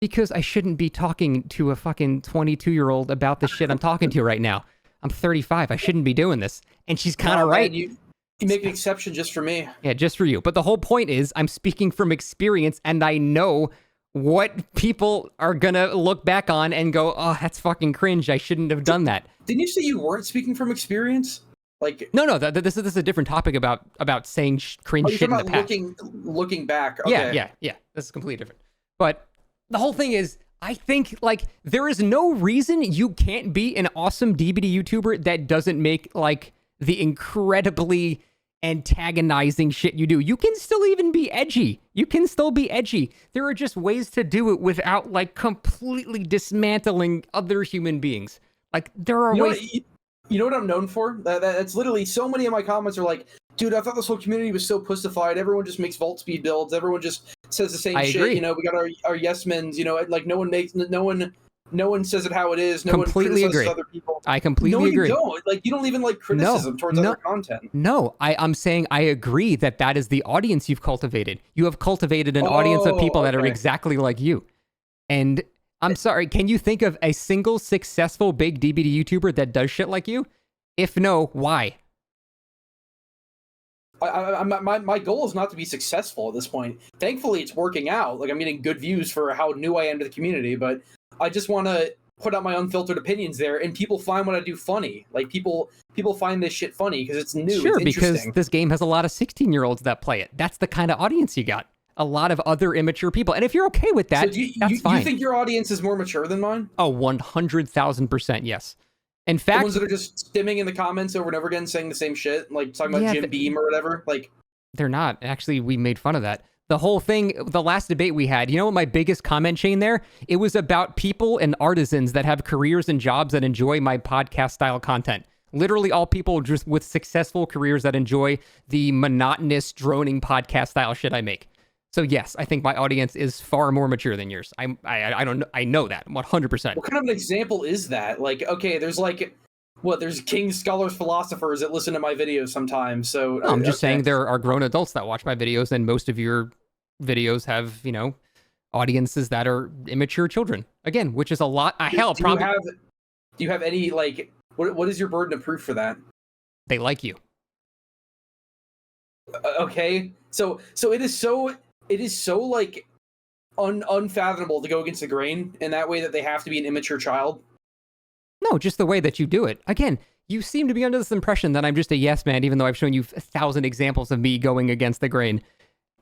Because I shouldn't be talking to a fucking 22-year-old about the shit I'm talking to right now. I'm 35. I shouldn't be doing this. And she's kind of right. You make an exception just for me. Yeah, just for you. But the whole point is I'm speaking from experience, and I know what people are going to look back on and go, oh, that's fucking cringe. I shouldn't have done that. Didn't you say you weren't speaking from experience? Like, no, this is a different topic about saying cringe shit in the past. Looking back. Okay. Yeah. This is completely different. But the whole thing is, I think, like, there is no reason you can't be an awesome DBD YouTuber that doesn't make, like, the incredibly antagonizing shit you do. You can still even be edgy. You can still be edgy. There are just ways to do it without like completely dismantling other human beings. Like there are ways. You know what I'm known for? That's literally so many of my comments are like, dude, I thought this whole community was so pussified. Everyone just makes vault speed builds. Everyone just says the same shit. Agree. You know, we got our yes men's. You know, like no one says it how it is. No Completely one criticizes agree. other people. I completely agree. You don't. Like you don't even like criticism towards other content. No, I'm saying I agree that is the audience you've cultivated. You have cultivated an audience of people that are exactly like you. And I'm sorry, can you think of a single successful big DBD YouTuber that does shit like you? If no, why? My goal is not to be successful at this point. Thankfully, it's working out. Like I'm getting good views for how new I am to the community, but I just want to put out my unfiltered opinions there, and people find what I do funny. Like people find this shit funny because it's new. Sure, it's because this game has a lot of 16-year-olds that play it. That's the kind of audience you got. A lot of other immature people, and if you're okay with that, so that's fine. You think your audience is more mature than mine? Oh, 100,000%, yes. In fact, the ones that are just stimming in the comments over and over again, saying the same shit, like talking about Jim Beam or whatever. Like they're not. Actually, we made fun of that. The whole thing, the last debate we had, you know what my biggest comment chain there? It was about people and artisans that have careers and jobs that enjoy my podcast style content. Literally all people just with successful careers that enjoy the monotonous, droning podcast style shit I make. So yes, I think my audience is far more mature than yours. I don't know. I know that 100%. What kind of an example is that? Like, okay, there's like, there's kings, scholars, philosophers that listen to my videos sometimes. So no, I'm just saying there are grown adults that watch my videos, and most of your videos have, you know, audiences that are immature children. Again, which is a lot. Do you have any like what is your burden of proof for that? They like you. Okay, so it is so like unfathomable to go against the grain in that way that they have to be an immature child. No, just the way that you do it. Again, you seem to be under this impression that I'm just a yes man, even though I've shown you 1,000 examples of me going against the grain.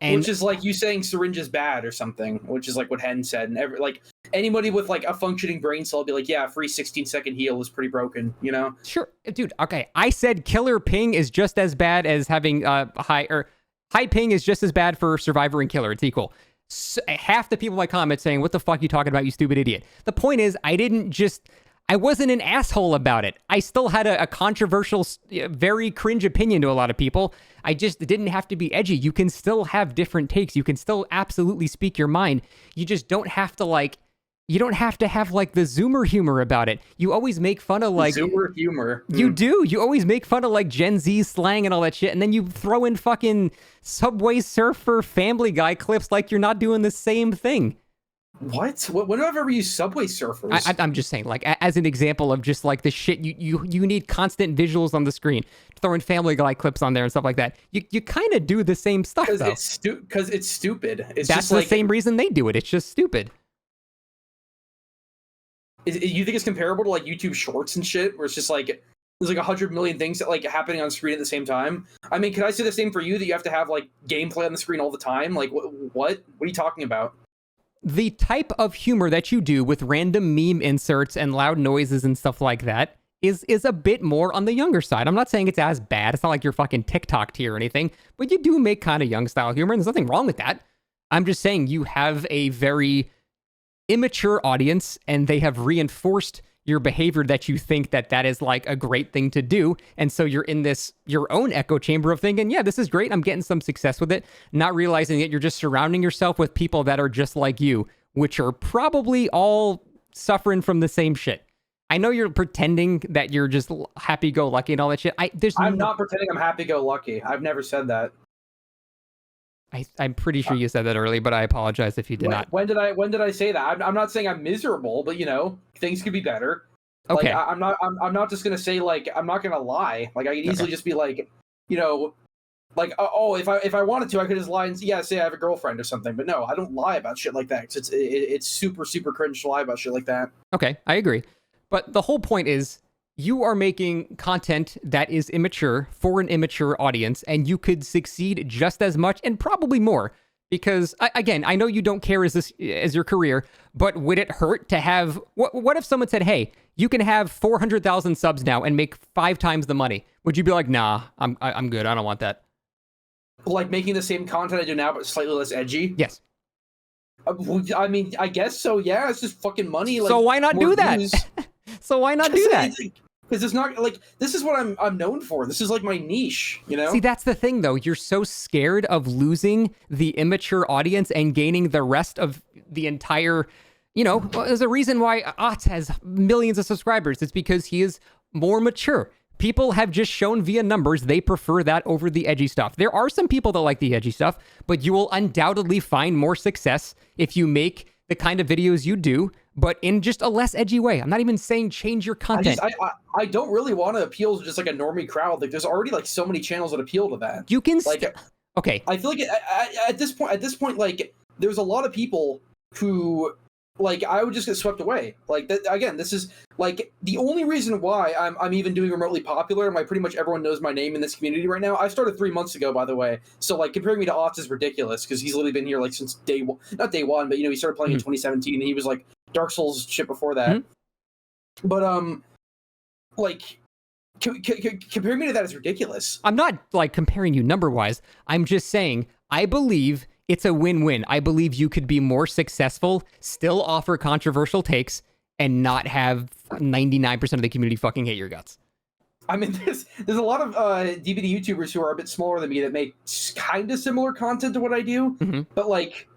And which is like you saying syringe is bad or something, which is like what Hen said. And like anybody with like a functioning brain cell will be like, yeah, free 16-second heal is pretty broken, you know? Sure, dude. Okay, I said killer ping is just as bad as having high ping is just as bad for survivor and killer. It's equal. So, half the people in my comments saying, what the fuck are you talking about, you stupid idiot? The point is, I wasn't an asshole about it. I still had a controversial, very cringe opinion to a lot of people. I just didn't have to be edgy. You can still have different takes. You can still absolutely speak your mind. You just don't have to you don't have to have like the Zoomer humor about it. You always make fun of like Zoomer humor. You do. You always make fun of like Gen Z slang and all that shit, and then you throw in fucking Subway Surfer Family Guy clips like you're not doing the same thing. What? When have I ever used Subway Surfers? I'm just saying, like, as an example of just like the shit you need constant visuals on the screen, throwing Family Guy clips on there and stuff like that. You kind of do the same stuff though. Because it's stupid. It's That's just the like, same reason they do it. It's just stupid. You think it's comparable to like YouTube Shorts and shit, where it's just like there's like 100 million things that like happening on screen at the same time? I mean, can I say the same for you, that you have to have like gameplay on the screen all the time? Like what are you talking about? The type of humor that you do with random meme inserts and loud noises and stuff like that is a bit more on the younger side. I'm not saying it's as bad. It's not like you're fucking TikTok tier or anything, but you do make kind of young style humor, and there's nothing wrong with that. I'm just saying you have a very immature audience, and they have reinforced your behavior that you think that is like a great thing to do. And so you're in this, your own echo chamber of thinking, yeah, this is great. I'm getting some success with it. Not realizing that you're just surrounding yourself with people that are just like you, which are probably all suffering from the same shit. I know you're pretending that you're just happy-go-lucky and all that shit. I'm not pretending I'm happy-go-lucky. I've never said that. I'm pretty sure you said that early, but I apologize if you did not. When did I say that? I'm not saying I'm miserable, but you know, things could be better. Okay. Like, I'm not just gonna say like I'm not gonna lie. Like I could easily just be like, you know, like if I wanted to, I could just lie and say I have a girlfriend or something. But no, I don't lie about shit like that. 'Cause it's super cringe to lie about shit like that. Okay, I agree. But the whole point is, you are making content that is immature for an immature audience, and you could succeed just as much and probably more Because again, I know you don't care as your career, but would it hurt to have what if someone said, "Hey, you can have 400,000 subs now and make 5 times the money"? Would you be like, "Nah, I'm good. I don't want that." Like making the same content I do now, but slightly less edgy. Yes. I mean, I guess so. Yeah, it's just fucking money. Like, so why not do that? So why not do that? Because it's not like this is what I'm known for. This is like my niche, you know? See, that's the thing though. You're so scared of losing the immature audience and gaining the rest of the entire, there's a reason why Otz has millions of subscribers. It's because he is more mature. People have just shown via numbers they prefer that over the edgy stuff. There are some people that like the edgy stuff, but you will undoubtedly find more success if you make the kind of videos you do, but in just a less edgy way. I'm not even saying change your content. I don't really want to appeal to just like a normie crowd. Like, there's already like so many channels that appeal to that. You can okay. I feel like at this point, like there's a lot of people who like I would just get swept away. Like that again. This is like the only reason why I'm even doing remotely popular. And pretty much everyone knows my name in this community right now. I started 3 months ago, by the way. So like comparing me to Otz is ridiculous because he's literally been here like since not day one, but he started playing in 2017 and he was like Dark Souls shit before that. But like comparing me to that is ridiculous. I'm not like comparing you number wise. I'm just saying I believe it's a win-win. I believe you could be more successful, still offer controversial takes, and not have 99% of the community fucking hate your guts. I mean, there's a lot of DVD YouTubers who are a bit smaller than me that make kind of similar content to what I do, but like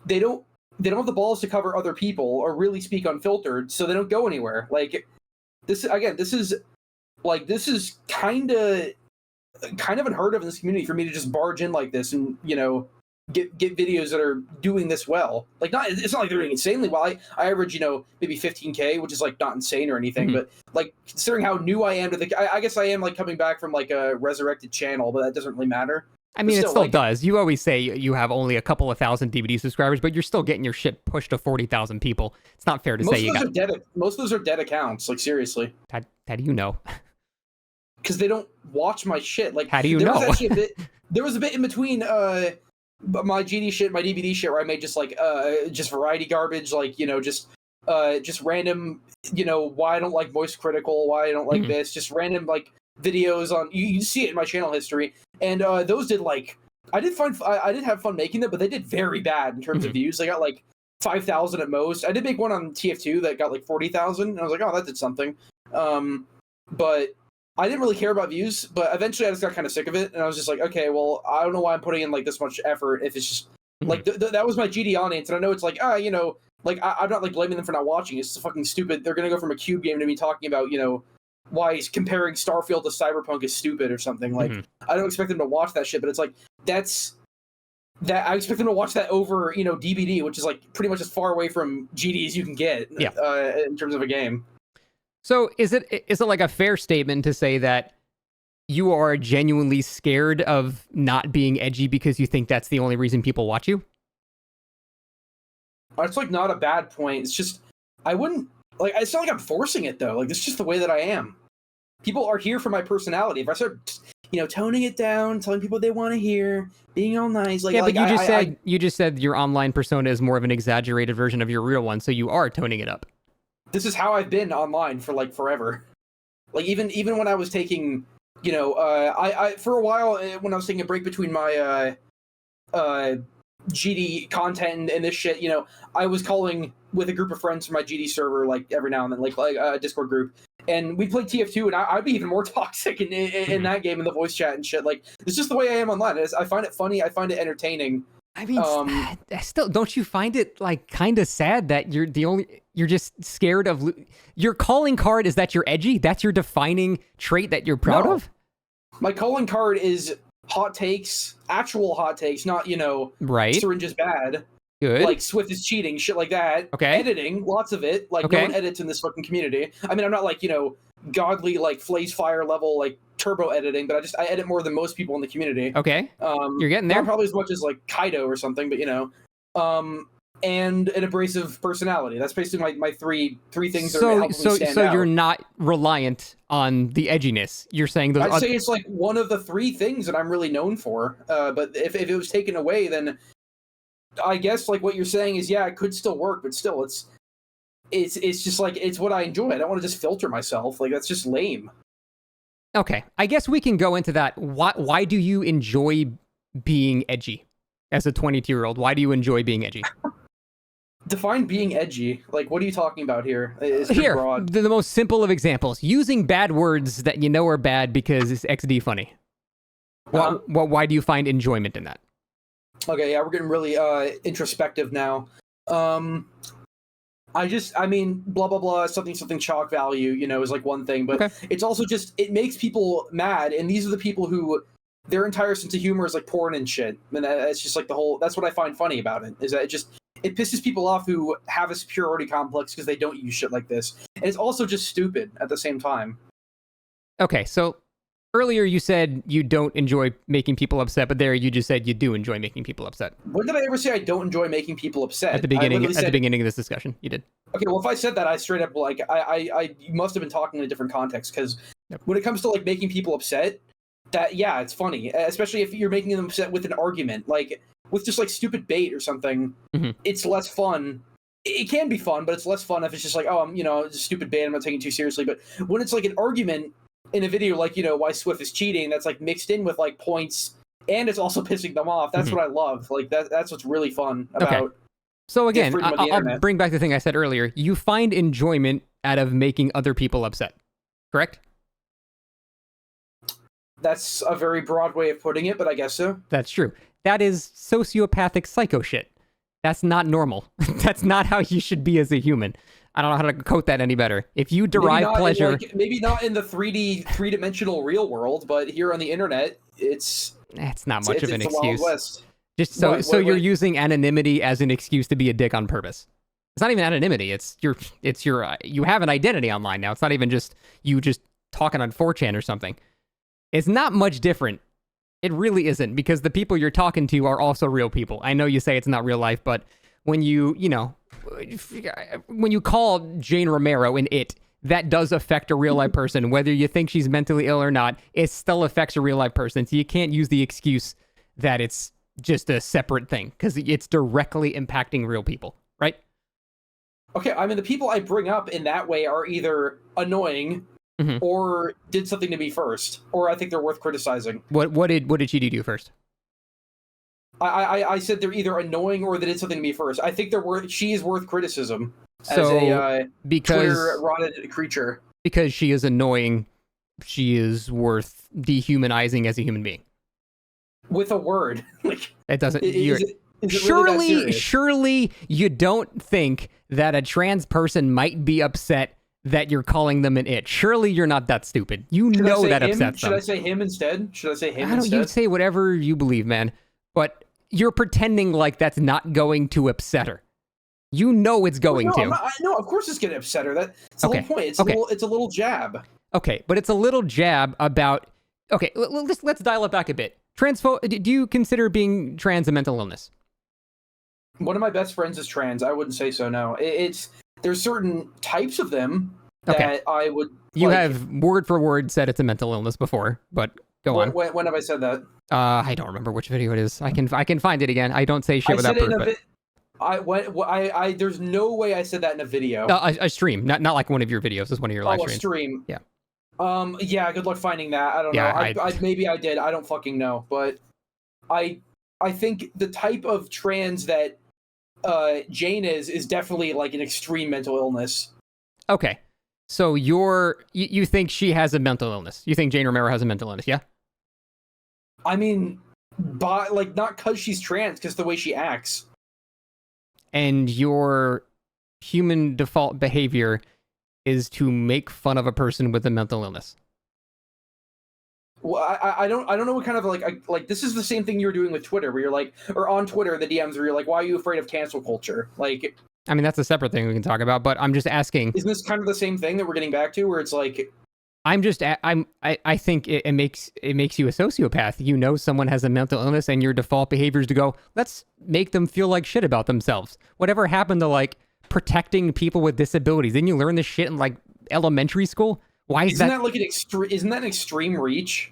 they don't have the balls to cover other people or really speak unfiltered, so they don't go anywhere. Like this is kind of unheard of in this community for me to just barge in like this and get videos that are doing this well. Like it's not like they're doing insanely well. I average maybe 15K, which is like not insane or anything, but like considering how new I am to I guess I am like coming back from like a resurrected channel, but that doesn't really matter. I mean, it still does. You always say you have only a couple of thousand DVD subscribers, but you're still getting your shit pushed to 40,000 people. It's not fair to say you got... Most of those are dead accounts, like seriously. How do you know? Because they don't watch my shit. Like, how do you know? There was a bit in between my GD shit, my DVD shit, where I made just like just variety garbage, like just random, why I don't like voice critical, why I don't like this, just random like videos on you see it in my channel history, and those did like I did have fun making them, but they did very bad in terms of views. They got like 5,000 at most. I did make one on TF2 that got like 40,000, and I was like, oh, that did something. But I didn't really care about views, but eventually I just got kind of sick of it, and I was just like, okay, well, I don't know why I'm putting in like this much effort if it's just like that was my GD audience, and I know it's like like I'm not like blaming them for not watching. It's fucking stupid. They're gonna go from a cube game to me talking about why he's comparing Starfield to Cyberpunk is stupid or something. Like I don't expect them to watch that shit, but it's like I expect them to watch that over DBD, which is like pretty much as far away from GD as you can get in terms of a game. So is it like a fair statement to say that you are genuinely scared of not being edgy because you think that's the only reason people watch you? It's like not a bad point. It's just I wouldn't like. It's not like I'm forcing it though. Like it's just the way that I am. People are here for my personality. If I start toning it down, telling people what they want to hear, being all nice, like but you just said your online persona is more of an exaggerated version of your real one, so you are toning it up. This is how I've been online for like forever. Like even when I was taking, I for a while when I was taking a break between my GD content and this shit, I was calling with a group of friends from my GD server like every now and then, like a Discord group, and we played TF2, and I'd be even more toxic in that game in the voice chat and shit. Like it's just the way I am online. I find it funny. I find it entertaining. I mean, still, don't you find it like kind of sad that you're just scared of your calling card is that you're edgy? That's your defining trait that you're proud of? My calling card is hot takes, actual hot takes, not, right. Syringe is bad. Good. Like Swift is cheating, shit like that. Okay. Editing, lots of it. Like no one edits in this fucking community. I mean, I'm not like, godly like Flaze Fire level like turbo editing, but I edit more than most people in the community. Okay. You're getting there. Not probably as much as like Kaido or something, but and an abrasive personality. That's basically my three things that help me stand out. So you're not reliant on the edginess. You're saying those. I'd say it's like one of the three things that I'm really known for. But if it was taken away, then I guess like what you're saying is, yeah, it could still work, but still, it's just like it's what I enjoy. I don't want to just filter myself. Like that's just lame. Okay, I guess we can go into that. Why do you enjoy being edgy as a 22-year-old? Why do you enjoy being edgy? Define being edgy. Like, what are you talking about here? It's Here, broad. the most simple of examples: using bad words that you know are bad because it's XD funny. Why do you find enjoyment in that? Okay, yeah, we're getting really introspective now. I mean, blah blah blah, something shock value, is like one thing, but It's also just it makes people mad, and these are the people who their entire sense of humor is like porn and shit, and that's just like that's what I find funny about it, is that it pisses people off who have a superiority complex because they don't use shit like this, and it's also just stupid at the same time. Okay, so earlier you said you don't enjoy making people upset, but there you just said you do enjoy making people upset. When did I ever say I don't enjoy making people upset? At the beginning of this discussion, you did. Okay, well, if I said that, I straight up like I you must have been talking in a different context, because when it comes to like making people upset, it's funny, especially if you're making them upset with an argument, like with just like stupid bait or something. Mm-hmm. It's less fun. It can be fun, but it's less fun if it's just like, oh, it's a stupid bait, I'm not taking it too seriously. But when it's like an argument in a video, like why Swift is cheating, that's like mixed in with like points, and it's also pissing them off. That's what I love. Like that's what's really fun about. Okay. So again, I'll bring back the thing I said earlier. You find enjoyment out of making other people upset, correct? That's a very broad way of putting it, but I guess so. That's true. That is sociopathic psycho shit. That's not normal. That's not how you should be as a human. I don't know how to quote that any better. If you derive pleasure... maybe not in the three-dimensional real world, but here on the internet, it's not much of an excuse. The Wild West. Just so you're using anonymity as an excuse to be a dick on purpose. It's not even anonymity. It's your you have an identity online now. It's not even just you just talking on 4chan or something. It's not much different. It really isn't, because the people you're talking to are also real people. I know you say it's not real life, but when you call Jane Romero an it, that does affect a real life person. Whether you think she's mentally ill or not, it still affects a real life person. So you can't use the excuse that it's just a separate thing, because it's directly impacting real people, right? Okay, I mean, the people I bring up in that way are either annoying or did something to me first, or I think they're worth criticizing. What did she do to you first? I said they're either annoying or they did something to me first. I think she is worth criticism as a Twitter-rotted creature. Because she is annoying, she is worth dehumanizing as a human being. With a word. Like, it doesn't... Surely you don't think that a trans person might be upset that you're calling them an it. Surely you're not that stupid. That upsets them. Should I say him instead? You say whatever you believe, man. But you're pretending like that's not going to upset her. You know it's going to. No, of course it's going to upset her. That's the whole point. It's a little jab. Okay, but it's a little jab about... Okay, let's dial it back a bit. Do you consider being trans a mental illness? One of my best friends is trans. I wouldn't say so, no. There's certain types of them that I would... You have word for word said it's a mental illness before, but go on. When have I said that? I don't remember which video it is. I can find it again. I don't say shit without proof. There's no way I said that in a video. A stream, not like one of your videos. It's one of your live streams. A stream. Yeah. Yeah. Good luck finding that. I don't know. Maybe I did. I don't fucking know. But I think the type of trans that Jane is definitely like an extreme mental illness. Okay. So you think she has a mental illness? You think Jane Romero has a mental illness? Yeah. I mean, not because she's trans, because the way she acts. And your human default behavior is to make fun of a person with a mental illness. Well, I don't know what kind of like this is the same thing you're doing with Twitter, where you're like, or on Twitter, the DMs where you're like, why are you afraid of cancel culture? Like, I mean, that's a separate thing we can talk about, but I'm just asking. Isn't this kind of the same thing that we're getting back to, where it's like, I think it makes you a sociopath. You know someone has a mental illness, and your default behavior is to go, let's make them feel like shit about themselves. Whatever happened to like protecting people with disabilities? Didn't you learn this shit in like elementary school? Why is Isn't that an extreme reach?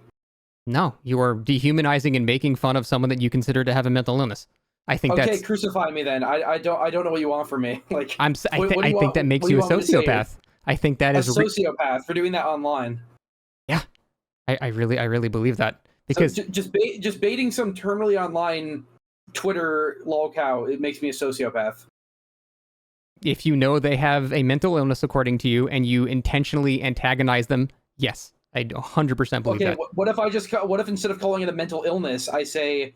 No, you are dehumanizing and making fun of someone that you consider to have a mental illness. I think Okay, that's crucify me then. I don't know what you want from me. Like, I think that makes you a sociopath. I think that a is sociopath for doing that online. yeah. I really believe that because So just baiting some terminally online Twitter lolcow, it makes me a sociopath. if you know they have a mental illness according to you and you intentionally antagonize them, yes, I 100% believe that. What if instead of calling it a mental illness, I say,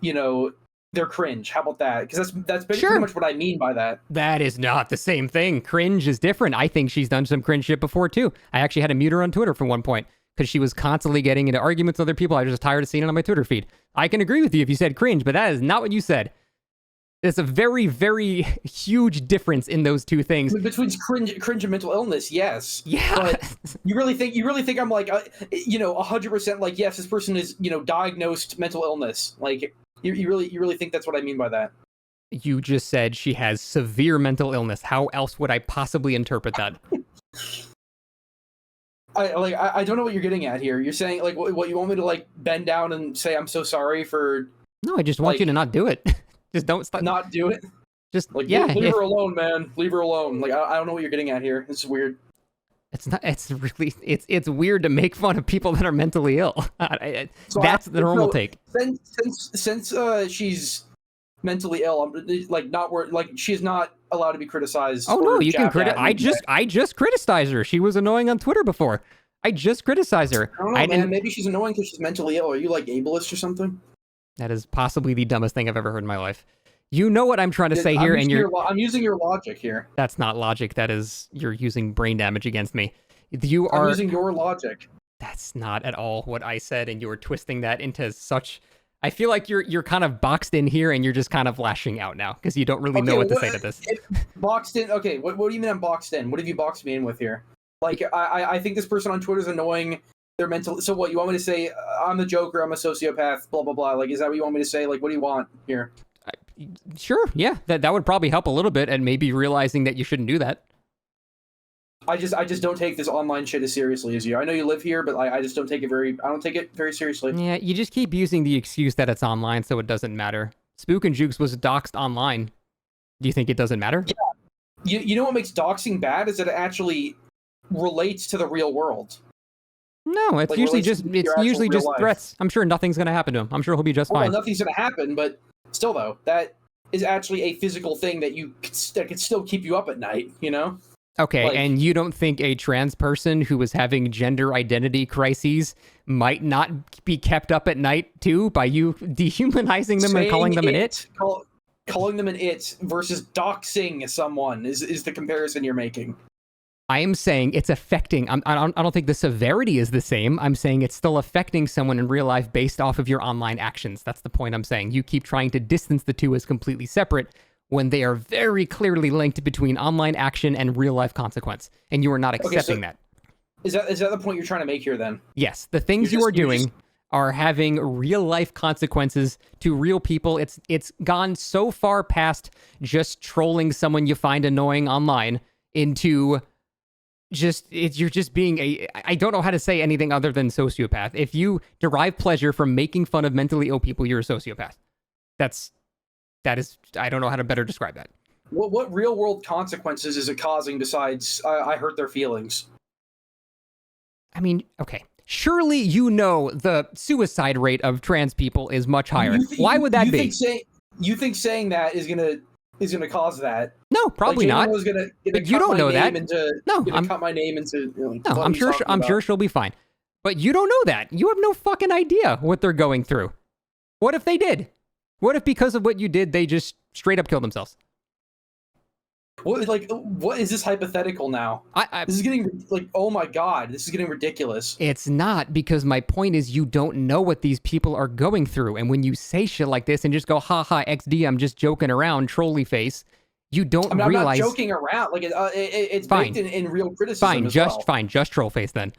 they're cringe? How about that? Because that's pretty much what I mean by that. That is not the same thing. Cringe is different. I think she's done some cringe shit before too. I actually had to mute her on Twitter for one point because she was constantly getting into arguments with other people. I was just tired of seeing it on my Twitter feed. I can agree with you if you said cringe, but that is not what you said. There's a very, very huge difference in those two things. Between cringe and mental illness, yes. Yeah. But you really think I'm like, 100% like, yes, this person is, diagnosed mental illness. Like, you really think that's what I mean by that? You just said she has severe mental illness. How else would I possibly interpret that? I don't know what you're getting at here. You're saying like what you want me to like bend down and say I'm so sorry for? No, I just want you to not do it. Just don't stop. Not do it. Just like leave her alone, man. Leave her alone. Like I don't know what you're getting at here. It's weird. It's not. It's really. It's weird to make fun of people that are mentally ill. That's the normal take. Since she's mentally ill, I'm like she's not allowed to be criticized. Oh no, you can criticize. I just criticized her. She was annoying on Twitter before. I just criticized her. I don't know, man. Maybe she's annoying because she's mentally ill. Are you like ableist or something? That is possibly the dumbest thing I've ever heard in my life. You know what I'm trying to say here, and I'm using your logic here. That's not logic. That is you're using brain damage against me. I'm using your logic. That's not at all what I said, and you were twisting that into such. I feel like you're kind of boxed in here, and you're just kind of lashing out now because you don't really know what to say to this. Boxed in. Okay, what do you mean I'm boxed in? What have you boxed me in with here? Like I think this person on Twitter is annoying. They're mental. So what you want me to say? I'm the Joker. I'm a sociopath. Blah blah blah. Like, is that what you want me to say? Like, what do you want here? Sure. Yeah. That would probably help a little bit, and maybe realizing that you shouldn't do that. I just don't take this online shit as seriously as you. I know you live here, but I just don't take it very seriously. Yeah. You just keep using the excuse that it's online, so it doesn't matter. Spook and Jukes was doxed online. Do you think it doesn't matter? Yeah. You know what makes doxing bad is that it actually relates to the real world. No, it's usually just threats. I'm sure nothing's going to happen to him. I'm sure he'll be just fine. Well, nothing's going to happen, but still, though, that is actually a physical thing that could still keep you up at night, Okay, and you don't think a trans person who was having gender identity crises might not be kept up at night, too, by you dehumanizing them and calling them an it? Calling them an it versus doxing someone is the comparison you're making. I am saying it's affecting. I don't think the severity is the same. I'm saying it's still affecting someone in real life based off of your online actions. That's the point I'm saying. You keep trying to distance the two as completely separate when they are very clearly linked between online action and real life consequence, and you are not accepting that. Is that the point you're trying to make here then? Yes, the things you are doing are having real life consequences to real people. It's gone so far past just trolling someone you find annoying online into you're just being I don't know how to say anything other than sociopath. If you derive pleasure from making fun of mentally ill people, you're a sociopath. That is I don't know how to better describe that. What real world consequences is it causing besides I hurt their feelings? I mean, okay. Surely the suicide rate of trans people is much higher. Why would that be? You think saying that is gonna cause that? No, probably not. But you don't know that. Cut my name into. No, I'm sure she'll be fine. But you don't know that. You have no fucking idea what they're going through. What if they did? What if because of what you did, they just straight up killed themselves? What is this hypothetical now? This is getting oh my god, this is getting ridiculous. It's not, because my point is you don't know what these people are going through, and when you say shit like this and just go haha XD, I'm just joking around, trolly face, you don't realize. I'm not joking around. It's baked in real criticism. Fine, just troll face then.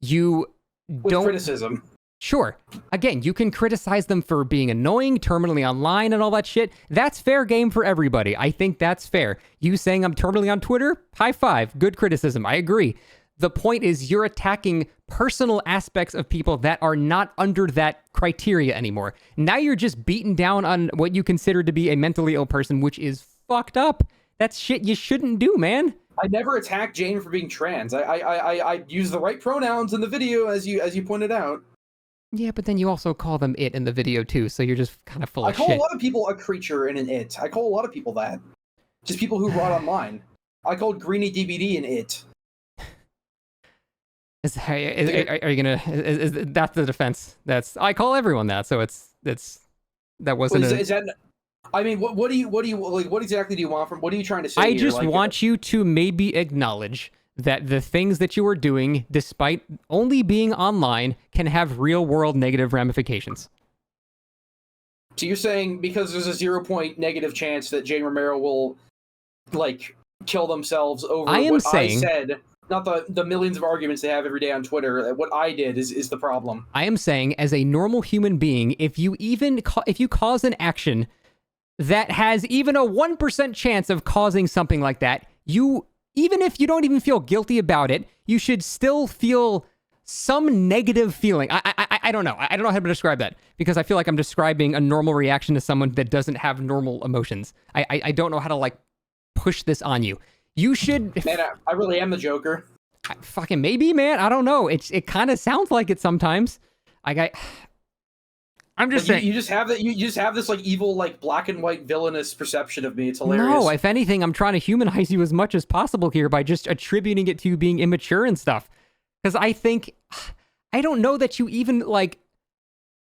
With criticism. Sure. Again, you can criticize them for being annoying, terminally online, and all that shit. That's fair game for everybody. I think that's fair. You saying I'm terminally on Twitter? High five. Good criticism. I agree. The point is you're attacking personal aspects of people that are not under that criteria anymore. Now you're just beating down on what you consider to be a mentally ill person, which is fucked up. That's shit you shouldn't do, man. I never attacked Jane for being trans. I use the right pronouns in the video, as you pointed out. Yeah, but then you also call them it in the video too, so you're just kind of full of shit. I call a lot of people a creature and an it. I call a lot of people that. Just people who rot online. I called Greenie DVD an it. Are you gonna? Is that the defense? I call everyone that, so that wasn't. Is that? I mean, what do you like? What exactly do you want from? What are you trying to say? I just want you to maybe acknowledge that the things that you are doing, despite only being online, can have real-world negative ramifications. So you're saying because there's a 0 negative chance that Jane Romero will, like, kill themselves over I said, not the millions of arguments they have every day on Twitter. What I did is the problem. I am saying, as a normal human being, if you cause an action that has even a 1% chance of causing something like that, even if you don't even feel guilty about it, you should still feel some negative feeling. I don't know. I don't know how to describe that, because I feel like I'm describing a normal reaction to someone that doesn't have normal emotions. I don't know how to, like, push this on you. You should... Man, I really am the Joker. Fucking maybe, man. I don't know. It kind of sounds like it sometimes. I'm just saying. You just have that. You just have this, like, evil, like, black and white villainous perception of me. It's hilarious. No, if anything, I'm trying to humanize you as much as possible here by just attributing it to you being immature and stuff. Because I don't know that you even, like...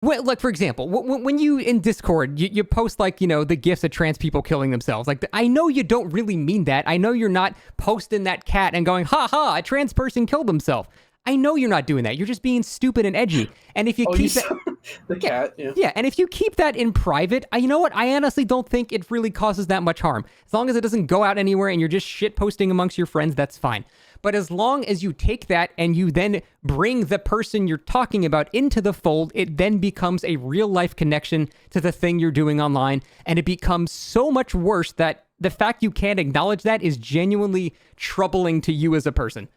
Like, for example, when you, in Discord, you post, like, you know, the gifs of trans people killing themselves. Like, I know you don't really mean that. I know you're not posting that cat and going, ha ha, a trans person killed himself. I know you're not doing that. You're just being stupid and edgy. And if you keep that... The cat, yeah. Yeah, and if you keep that in private, you know what? I honestly don't think it really causes that much harm. As long as it doesn't go out anywhere and you're just shit posting amongst your friends, that's fine. But as long as you take that and you then bring the person you're talking about into the fold, it then becomes a real life connection to the thing you're doing online. And it becomes so much worse that the fact you can't acknowledge that is genuinely troubling to you as a person.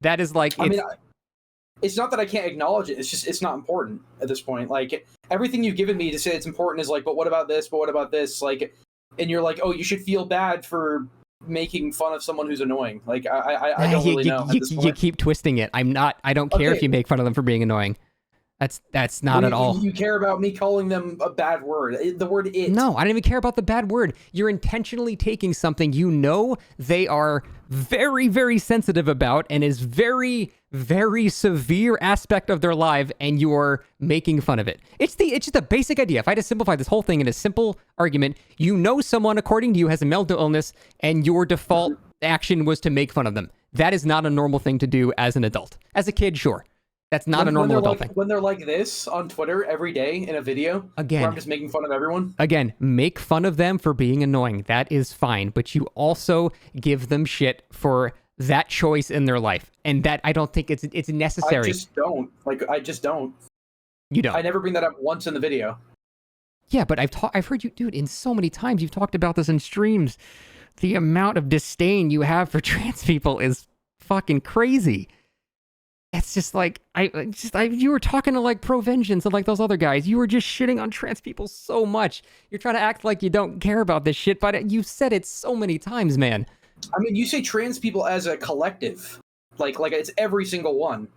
That is like... It's not that I can't acknowledge it. It's just, it's not important at this point. Like, everything you've given me to say it's important is like, but what about this? But what about this? Like, and you're like, oh, you should feel bad for making fun of someone who's annoying. Like, I don't really know. You keep twisting it. I don't care if you make fun of them for being annoying. That's not at all. You care about me calling them a bad word. The word it. No, I don't even care about the bad word. You're intentionally taking something you know they are very, very sensitive about and is very, very severe aspect of their life, and you're making fun of it. It's just a basic idea. If I just simplify this whole thing in a simple argument, you know someone, according to you, has a mental illness, and your default action was to make fun of them. That is not a normal thing to do as an adult. As a kid, sure. That's not a normal adult thing. When they're like this on Twitter every day in a video, again, where I'm just making fun of everyone. Again, make fun of them for being annoying. That is fine. But you also give them shit for that choice in their life. And that, I don't think it's necessary. I just don't. You don't. I never bring that up once in the video. Yeah, but I've heard you do it in so many times. You've talked about this in streams. The amount of disdain you have for trans people is fucking crazy. It's just like, you were talking to, like, Pro-Vengeance and, like, those other guys. You were just shitting on trans people so much. You're trying to act like you don't care about this shit, but you've said it so many times, man. I mean, you say trans people as a collective. Like it's every single one.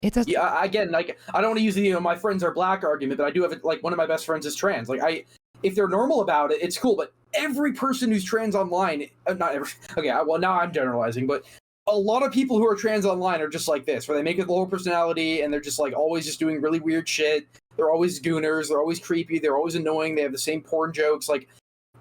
Yeah, again, like, I don't want to use the, my friends are black argument, but I do have, like, one of my best friends is trans. Like, if they're normal about it, it's cool, but every person who's trans online, not every, okay, well, now I'm generalizing, but a lot of people who are trans online are just like this, where they make a lower personality and they're just, like, always just doing really weird shit. They're always gooners. They're always creepy. They're always annoying. They have the same porn jokes. Like,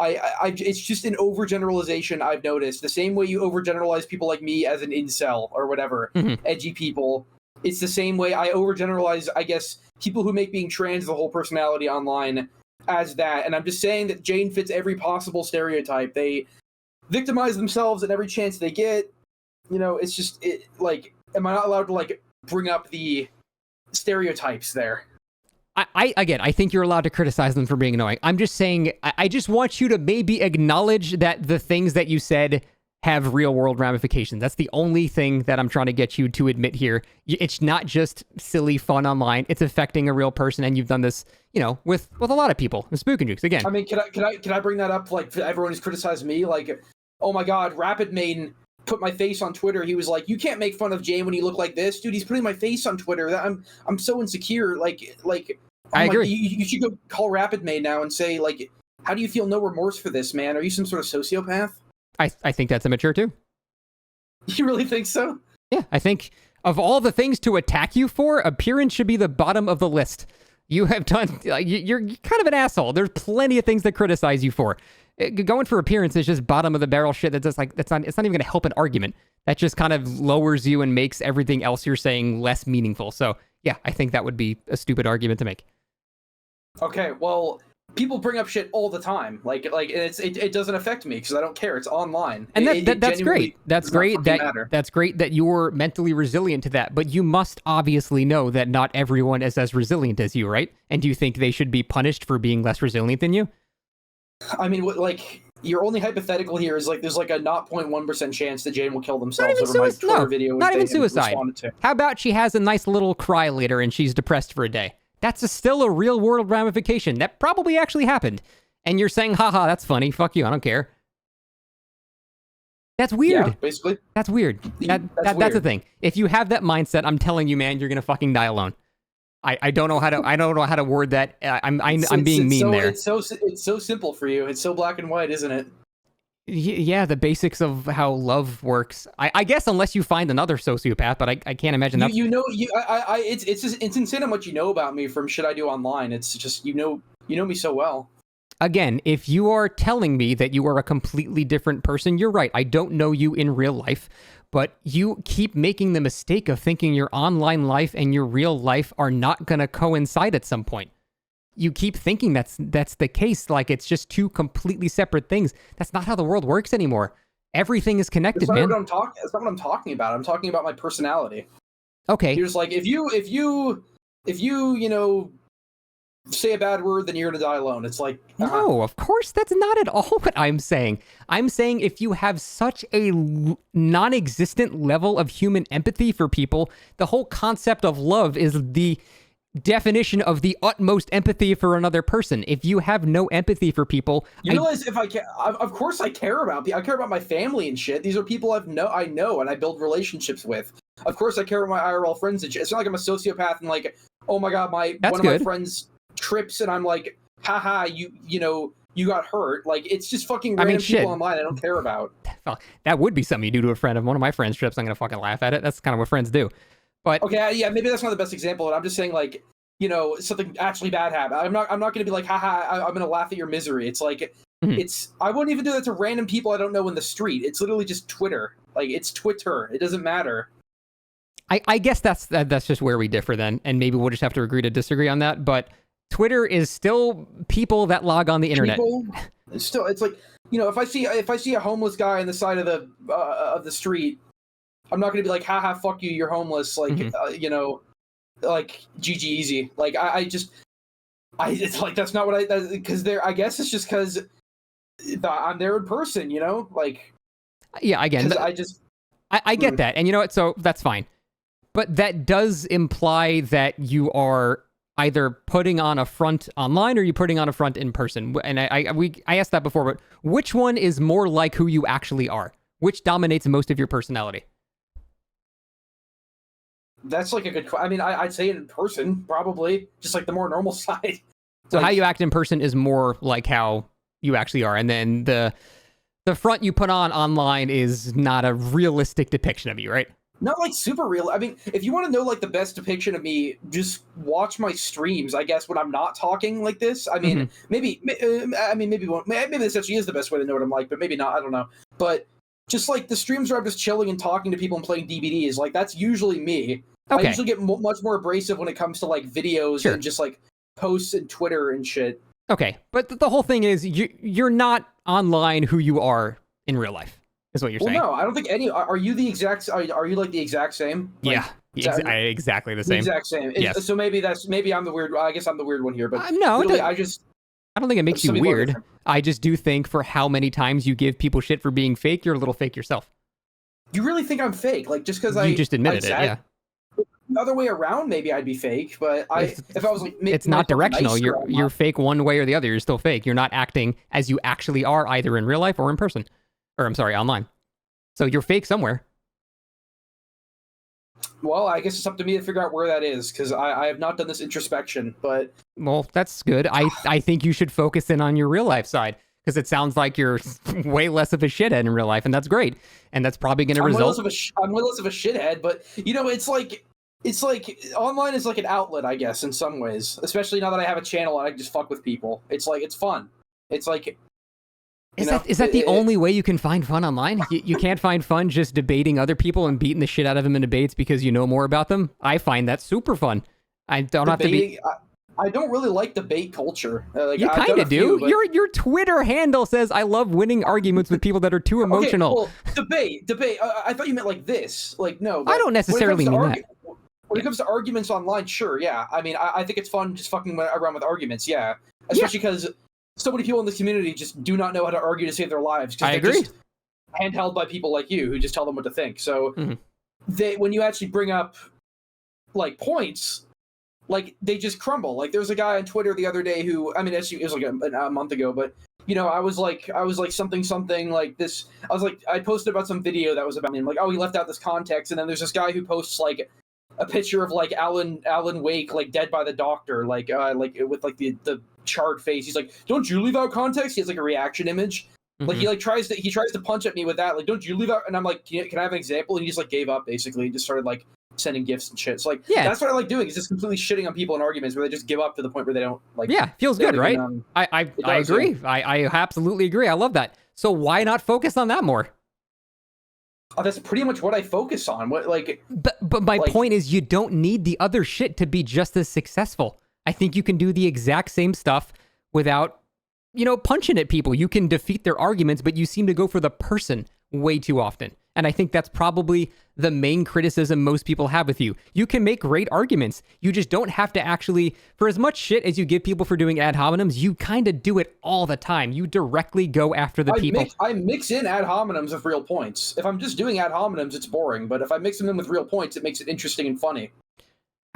it's just an overgeneralization I've noticed. The same way you overgeneralize people like me as an incel or whatever, edgy people. It's the same way I overgeneralize, I guess, people who make being trans the whole personality online as that. And I'm just saying that Jane fits every possible stereotype. They victimize themselves at every chance they get. You know, it's just, like, am I not allowed to, like, bring up the stereotypes there? I think you're allowed to criticize them for being annoying. I'm just saying, I just want you to maybe acknowledge that the things that you said have real world ramifications. That's the only thing that I'm trying to get you to admit here. It's not just silly fun online. It's affecting a real person, and you've done this, you know, with a lot of people. The spook and jukes again. I mean, can I bring that up? Like, everyone who's criticized me, like, oh my god, Rapid Main put my face on Twitter. He was like, you can't make fun of Jane when you look like this, dude. He's putting my face on Twitter. I'm so insecure. Like I agree. You should go call Rapid Main now and say, like, how do you feel no remorse for this, man? Are you some sort of sociopath? I think that's immature too. You really think so? Yeah, I think of all the things to attack you for, appearance should be the bottom of the list. You have done, you're kind of an asshole. There's plenty of things to criticize you for. Going for appearance is just bottom of the barrel shit. That's just like, it's not even going to help an argument. That just kind of lowers you and makes everything else you're saying less meaningful. So yeah, I think that would be a stupid argument to make. Okay, well, people bring up shit all the time. Like it doesn't affect me because I don't care. It's online, and that's great. That's great that you're mentally resilient to that. But you must obviously know that not everyone is as resilient as you, right? And do you think they should be punished for being less resilient than you? I mean, like, your only hypothetical here is like there's like a 0.1% chance that Jane will kill themselves over my Twitter video. Not even suicide. How about she has a nice little cry later and she's depressed for a day? That's still a real world ramification. That probably actually happened. And you're saying, haha, that's funny. Fuck you. I don't care. That's weird. Yeah, basically. That's weird. That's the thing. If you have that mindset, I'm telling you, man, you're going to fucking die alone. I don't know how to word that. I'm being mean there. It's so simple for you. It's so black and white, isn't it? Yeah, the basics of how love works. I guess unless you find another sociopath, but I can't imagine that. It's insane how much you know about me from shit I do online. It's just you know me so well. Again, if you are telling me that you are a completely different person, you're right. I don't know you in real life, but you keep making the mistake of thinking your online life and your real life are not going to coincide at some point. You keep thinking that's the case, like it's just two completely separate things. That's not how the world works anymore. Everything is connected, man. That's not what I'm talking about. I'm talking about my personality. Okay. You're just like, if you say a bad word, then you're gonna die alone. It's like, no, of course that's not at all what I'm saying. I'm saying if you have such a non-existent level of human empathy for people, the whole concept of love is the definition of the utmost empathy for another person. If you have no empathy for people, you realize if I care, of course I care about people. I care about my family and shit. These are people I know and I build relationships with. Of course I care about my IRL friends and shit. It's not like I'm a sociopath and like, oh my god, one of my friends trips and I'm like, haha, you got hurt. Like, it's just fucking random people online I don't care about. That would be something you do to a friend. If one of my friends trips, I'm gonna fucking laugh at it. That's kind of what friends do. But okay, yeah, maybe that's not the best example. But I'm just saying, like, something actually bad happened. I'm not gonna be like, haha, I'm gonna laugh at your misery. It's like, I wouldn't even do that to random people I don't know in the street. It's literally just Twitter. Like, it's Twitter. It doesn't matter. I guess that's just where we differ then, and maybe we'll just have to agree to disagree on that. But Twitter is still people that log on the internet. It's like, if I see a homeless guy on the side of the street, I'm not gonna be like, haha, fuck you, you're homeless. Like, like GG easy. Like, it's like, that's not what because I guess it's just because I'm there in person, like. Yeah, again, I get that, and you know what? So that's fine, but that does imply that you are either putting on a front online or you're putting on a front in person. And I asked that before, but which one is more like who you actually are? Which dominates most of your personality? That's like a good question. I mean, I'd say in person, probably. Just like the more normal side. So how you act in person is more like how you actually are. And then the front you put on online is not a realistic depiction of you, right? Not like super real. I mean, if you want to know like the best depiction of me, just watch my streams. I guess when I'm not talking like this. I mean, maybe this actually is the best way to know what I'm like, but maybe not. I don't know. But just like the streams where I'm just chilling and talking to people and playing DVDs, like that's usually me. Okay. I usually get much more abrasive when it comes to like videos and just like posts and Twitter and shit. Okay, but the whole thing is you're not online who you are in real life. Is what you're saying? No, I don't think any. Are you the exact? Are you like the exact same? Like, exactly the same. The exact same. Yes. So maybe I'm the weird. I guess I'm the weird one here. But no, really, I don't think it makes you Some people are weird. different. I just do think for how many times you give people shit for being fake, you're a little fake yourself. You really think I'm fake? Like just because You just admitted it, yeah. The other way around, maybe I'd be fake. But if I was like, it's not directional. You're fake one way or the other. You're still fake. You're not acting as you actually are, either in real life or in person, or I'm sorry, online. So you're fake somewhere. Well, I guess it's up to me to figure out where that is, because I have not done this introspection. But well, that's good. I think you should focus in on your real life side, because it sounds like you're way less of a shithead in real life, and that's great. And that's probably going to result. I'm way less of a shithead, but it's like online is like an outlet, I guess, in some ways. Especially now that I have a channel and I can just fuck with people. It's like it's fun. It's like. Is that the only way you can find fun online? You can't find fun just debating other people and beating the shit out of them in debates because you know more about them? I find that super fun. I don't have to be... I don't really like debate culture. You kind of do. But... Your Twitter handle says, I love winning arguments with people that are too emotional. Okay, well, debate. I thought you meant like this. Like, no. I don't necessarily mean that. When it comes to arguments online, sure, yeah. I mean, I think it's fun just fucking around with arguments, yeah. Especially because... so many people in this community just do not know how to argue to save their lives. I agree. Just handheld by people like you who just tell them what to think. So when you actually bring up like points, like they just crumble. Like there was a guy on Twitter the other day who, I mean, actually, it was like a month ago, but I was like something like this. I posted about some video that was about me. I'm like, oh, he left out this context. And then there's this guy who posts like a picture of like Alan Wake, like dead by the doctor, like with like the charred face. He's like, don't you leave out context? He has like a reaction image. Like he tries to punch at me with that. Like, don't you leave out? And I'm like, can I have an example? And he just like gave up basically. He just started like sending gifts and shit. So like, that's what I like doing. Is just completely shitting on people in arguments where they just give up to the point where they don't like. Yeah, feels good, right? I agree. I absolutely agree. I love that. So why not focus on that more? Oh, that's pretty much what I focus on. But my point is, you don't need the other shit to be just as successful. I think you can do the exact same stuff without, punching at people. You can defeat their arguments, but you seem to go for the person way too often. And I think that's probably the main criticism most people have with you. You can make great arguments. You just don't have to actually, for as much shit as you give people for doing ad hominems, you kind of do it all the time. You directly go after the people. I mix in ad hominems with real points. If I'm just doing ad hominems, it's boring. But if I mix them in with real points, it makes it interesting and funny.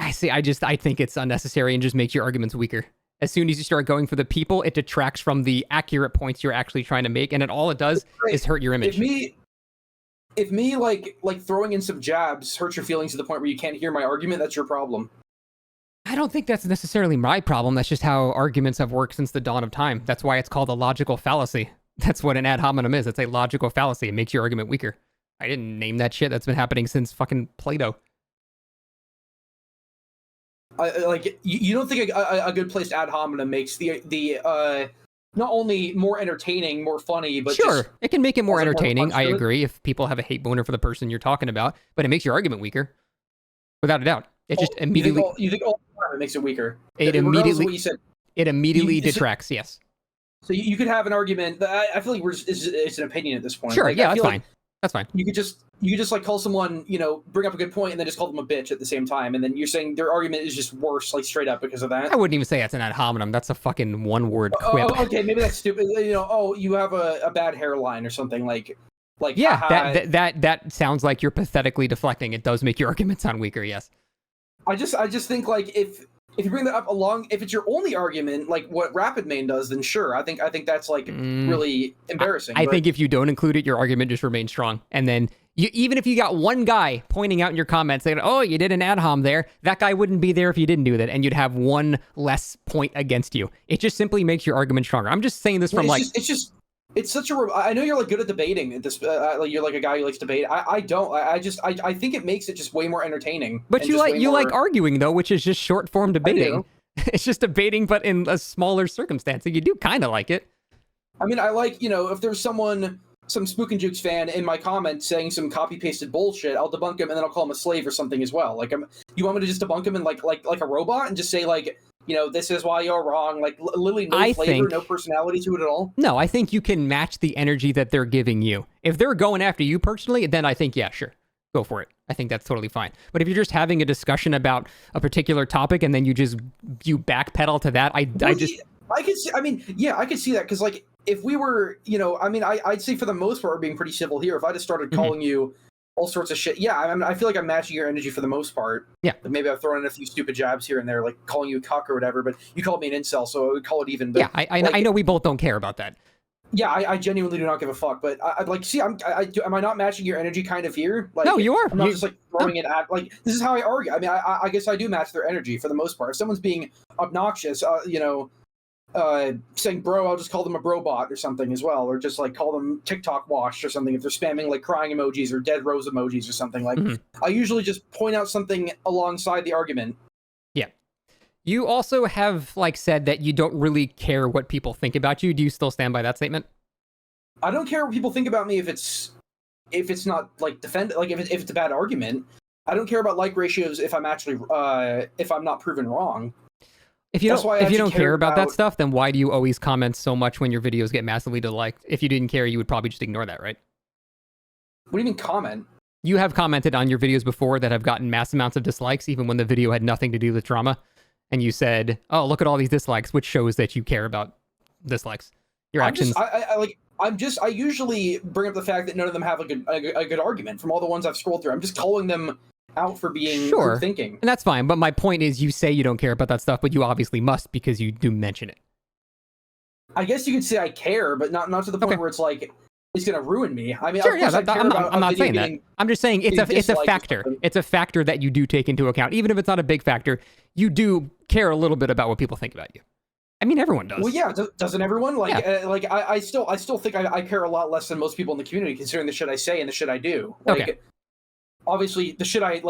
I see. I think it's unnecessary and just makes your arguments weaker. As soon as you start going for the people, it detracts from the accurate points you're actually trying to make. And all it does is hurt your image. If me like throwing in some jabs hurts your feelings to the point where you can't hear my argument, that's your problem. I don't think that's necessarily my problem. That's just how arguments have worked since the dawn of time. That's why it's called a logical fallacy. That's what an ad hominem is. It's a logical fallacy. It makes your argument weaker. I didn't name that shit. That's been happening since fucking Plato. You don't think a good placed ad hominem makes the not only more entertaining, more funny, but sure, it can make it more entertaining. I agree if people have a hate boner for the person you're talking about, but it makes your argument weaker, without a doubt. It just immediately. You think all the time it makes it weaker? It immediately detracts. Yes. So you could have an argument. I feel like it's an opinion at this point. Sure. Yeah, that's fine. That's fine. You could just like call someone, bring up a good point and then just call them a bitch at the same time. And then you're saying their argument is just worse, like straight up because of that. I wouldn't even say that's an ad hominem. That's a fucking one-word quip. Oh, okay, maybe that's stupid. You have a bad hairline or something like. Yeah, that sounds like you're pathetically deflecting. It does make your argument sound weaker. Yes. I just think like if you bring that up along, if it's your only argument, like what Rapid Main does, then sure. I think that's like really embarrassing. I think if you don't include it, your argument just remains strong. And then even if you got one guy pointing out in your comments saying, "Oh, you did an ad hom there," that guy wouldn't be there if you didn't do that, and you'd have one less point against you. It just simply makes your argument stronger. I'm just saying this from it's such a. I know you're like good at debating at this. You're like a guy who likes debate. I don't. I think it makes it just way more entertaining. But you like arguing though, which is just short form debating. It's just debating, but in a smaller circumstance. So you do kind of like it. I mean, I like if there's some Spook and Jukes fan in my comment saying some copy pasted bullshit, I'll debunk him and then I'll call him a slave or something as well. Like you want me to just debunk him and like a robot and just say like. This is why you're wrong. Like, literally no flavor, no personality to it at all. No, I think you can match the energy that they're giving you. If they're going after you personally, then I think, yeah, sure. Go for it. I think that's totally fine. But if you're just having a discussion about a particular topic and then you backpedal to that, I could see. I mean, yeah, I could see that because, like, if we were, I mean, I'd say for the most part, we're being pretty civil here. If I just started calling you all sorts of shit, yeah, I mean, I feel like I'm matching your energy for the most part. Yeah. Like maybe I've thrown in a few stupid jabs here and there, like calling you a cuck or whatever. But you called me an incel, so I would call it even. But, yeah, I know we both don't care about that. Yeah, I genuinely do not give a fuck. But I'd like, see, am I not matching your energy kind of here? Like, no, you are. I'm not just like throwing it at, like, this is how I argue. I mean, I guess I do match their energy for the most part. If someone's being obnoxious, saying bro, I'll just call them a bro bot or something as well, or just like call them TikTok washed or something if they're spamming like crying emojis or dead rose emojis or something. Like, I usually just point out something alongside the argument. Yeah. You also have like said that you don't really care what people think about you. Do you still stand by that statement? I don't care what people think about me if it's not like if it's a bad argument. I don't care about like ratios if I'm actually if I'm not proven wrong. If you don't care about that stuff, then why do you always comment so much when your videos get massively disliked? If you didn't care, you would probably just ignore that, right? What do you mean comment? You have commented on your videos before that have gotten mass amounts of dislikes, even when the video had nothing to do with drama. And you said, "Oh, look at all these dislikes," which shows that you care about dislikes. Your actions. I usually bring up the fact that none of them have a good argument from all the ones I've scrolled through. I'm just calling them out for being thinking. And that's fine. But my point is, you say you don't care about that stuff, but you obviously must because you do mention it. I guess you could say I care, but not to the point where it's like it's going to ruin me. I mean, sure, yeah, I'm not saying that. I'm just saying it's a factor. It's a factor that you do take into account, even if it's not a big factor. You do care a little bit about what people think about you. I mean, everyone does. Well, yeah, doesn't everyone? Like, yeah. I still think I care a lot less than most people in the community, considering the shit I say and the shit I do. Like, okay. Obviously,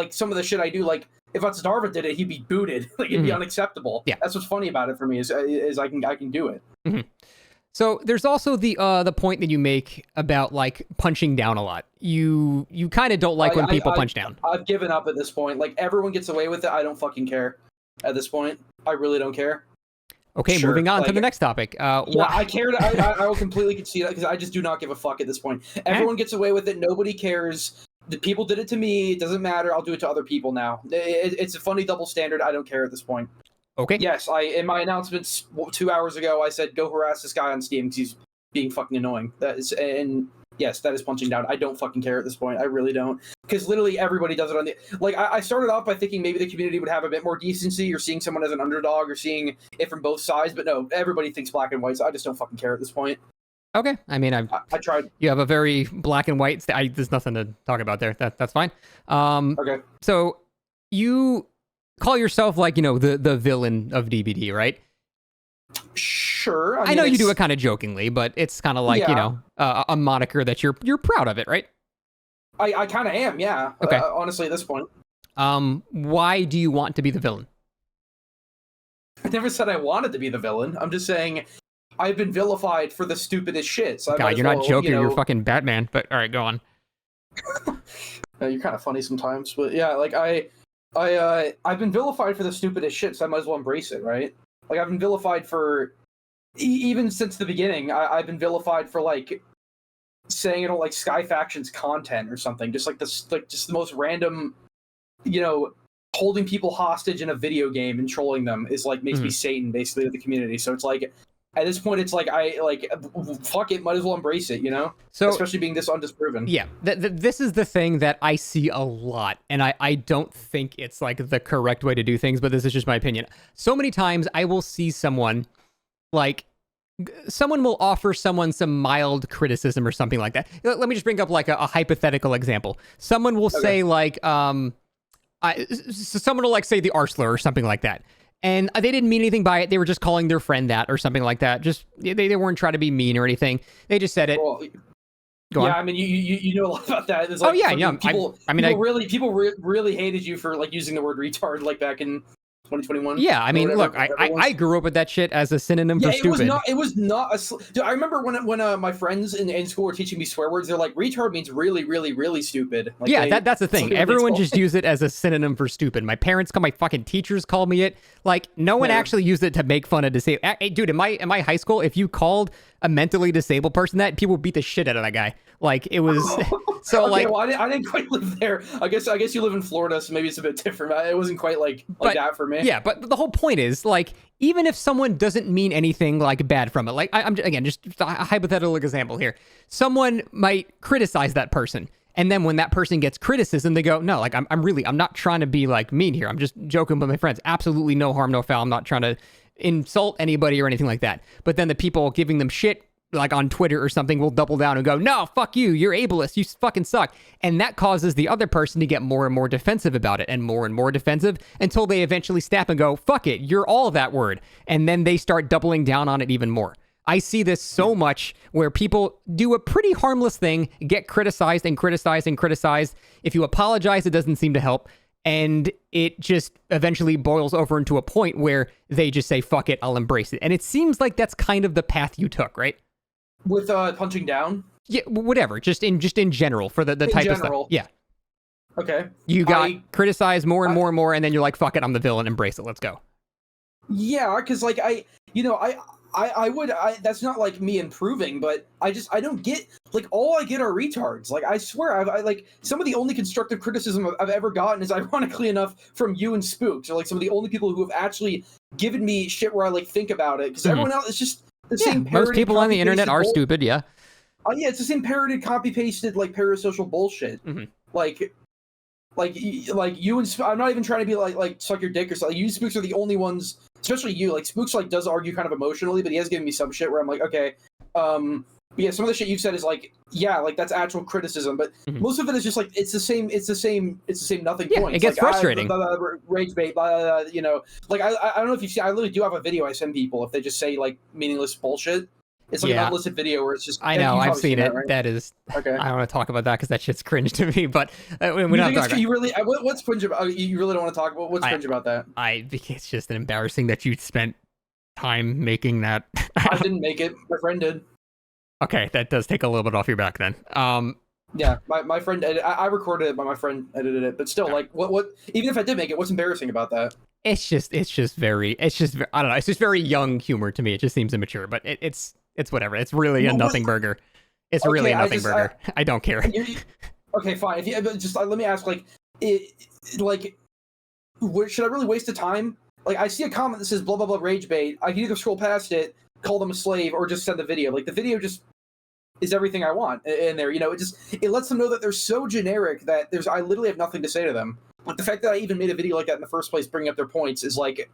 some of the shit I do, like, if Darva did it, he'd be booted. Like, it'd be unacceptable. Yeah. That's what's funny about it for me is I can do it. Mm-hmm. So there's also the point that you make about like punching down a lot. You kind of don't like when people punch down. I've given up at this point. Like, everyone gets away with it. I don't fucking care at this point. I really don't care. Okay, sure. Moving on to the next topic. Yeah, I care. I will completely concede that because I just do not give a fuck at this point. Everyone gets away with it. Nobody cares. The people did it to me. It doesn't matter. I'll do it to other people now. It's a funny double standard. I don't care at this point. Okay. Yes, in my announcements 2 hours ago, I said go harass this guy on Steam because he's being fucking annoying. Yes, that is punching down. I don't fucking care at this point. I really don't. Because literally everybody does it on the... Like, I started off by thinking maybe the community would have a bit more decency or seeing someone as an underdog or seeing it from both sides. But no, everybody thinks black and white, so I just don't fucking care at this point. Okay. I mean, I tried. You have a very black and white... there's nothing to talk about there. That's fine. Okay. So you call yourself, like, the villain of DBD, right? Sure. I know you do it kind of jokingly, but it's kind of like, a moniker that you're proud of it, right? I kind of am, yeah. Okay. Honestly, at this point. Why do you want to be the villain? I never said I wanted to be the villain. I'm just saying I've been vilified for the stupidest shit. So God, you're not joking. You're fucking Batman. But all right, go on. You're kind of funny sometimes, but yeah, like I've been vilified for the stupidest shit, so I might as well embrace it, right? Like, I've been vilified for even since the beginning. I've been vilified for like saying I don't like Sky Faction's content or something. Just like this, like just the most random, holding people hostage in a video game and trolling them is like makes me Satan basically to the community. So it's like at this point, it's like fuck it, might as well embrace it, So especially being this undisproven. Yeah, this is the thing that I see a lot, and I don't think it's like the correct way to do things, but this is just my opinion. So many times I will see someone will offer someone some mild criticism or something like that. Let me just bring up like a hypothetical example. Someone will say like, someone will like say the Arsler or something like that. And they didn't mean anything by it. They were just calling their friend that or something like that. Just they weren't trying to be mean or anything. They just said it. Well, Go on. I mean, you know a lot about that. It's like, People really hated you for like using the word retard like back in 2021. Yeah, I mean, look, I grew up with that shit as a synonym for stupid. It was not dude, I remember when my friends in school were teaching me swear words. They're like, retard means really, really, really stupid. Like, yeah, that's the thing. Everyone just used it as a synonym for stupid. My parents my fucking teachers called me it. Like, no one actually used it to make fun of to say, hey, dude, in my high school, if you called a mentally disabled person that, people beat the shit out of that guy. Like, it was so okay, like. well, I didn't quite live there. I guess you live in Florida, so maybe it's a bit different. It wasn't quite like that for me. Yeah, but the whole point is, like, even if someone doesn't mean anything like bad from it, like I'm again just a hypothetical example here, someone might criticize that person. And then when that person gets criticism, they go, no, like, I'm not trying to be like mean here. I'm just joking with my friends. Absolutely no harm, no foul. I'm not trying to insult anybody or anything like that. But then the people giving them shit, like on Twitter or something, will double down and go, no, fuck you. You're ableist. You fucking suck. And that causes the other person to get more and more defensive about it, and more defensive, until they eventually snap and go, fuck it. You're all that word. And then they start doubling down on it even more. I see this so much where people do a pretty harmless thing, get criticized and criticized and criticized. If you apologize, it doesn't seem to help. And it just eventually boils over into a point where they just say, fuck it, I'll embrace it. And it seems like that's kind of the path you took, right? With punching down? Yeah, whatever. Just in general, for the type of stuff. Yeah. Okay. You got criticized more and more, and then you're like, fuck it, I'm the villain, embrace it, let's go. Yeah, because like that's not like me improving, but I don't get, like, all I get are retards. Like, I swear, I like, some of the only constructive criticism I've ever gotten is, ironically enough, from you and Spooks, or like some of the only people who have actually given me shit where I like think about it, because everyone else is just the same parody. Most people on the internet are stupid, yeah. Yeah, it's the same parodied, copy-pasted, like, parasocial bullshit. Like you and I'm not even trying to be like suck your dick or something. You and Spooks are the only ones, especially you. Like, Spooks like does argue kind of emotionally, but he has given me some shit where I'm like, okay, but yeah, some of the shit you've said is like, yeah, like that's actual criticism, but most of it is just like it's the same nothing point. It gets like, frustrating. Rage bait, you know, like I don't know if you see, I literally do have a video I send people if they just say like meaningless bullshit. It's like an unlisted video where it's just. I know, I've seen it. Right? That is. Okay. I don't want to talk about that because that shit's cringe to me. But we're not talking. You really? What's cringe about? You really don't want to talk about what's cringe about that? It's just embarrassing that you spent time making that. I didn't make it. My friend did. Okay, that does take a little bit off your back then. Yeah, my friend. I recorded it, but my friend edited it. But still, like, what? Even if I did make it, what's embarrassing about that? It's just very. I don't know. It's just very young humor to me. It just seems immature, but it's whatever. It's really a nothing burger. It's really a nothing burger. I don't care. Okay, fine. If you just let me ask, like, should I really waste the time? Like, I see a comment that says blah blah blah rage bait. I can either scroll past it, call them a slave, or just send the video. Like, the video just is everything I want in there. You know, it lets them know that they're so generic that I literally have nothing to say to them. Like, the fact that I even made a video like that in the first place, bringing up their points, is like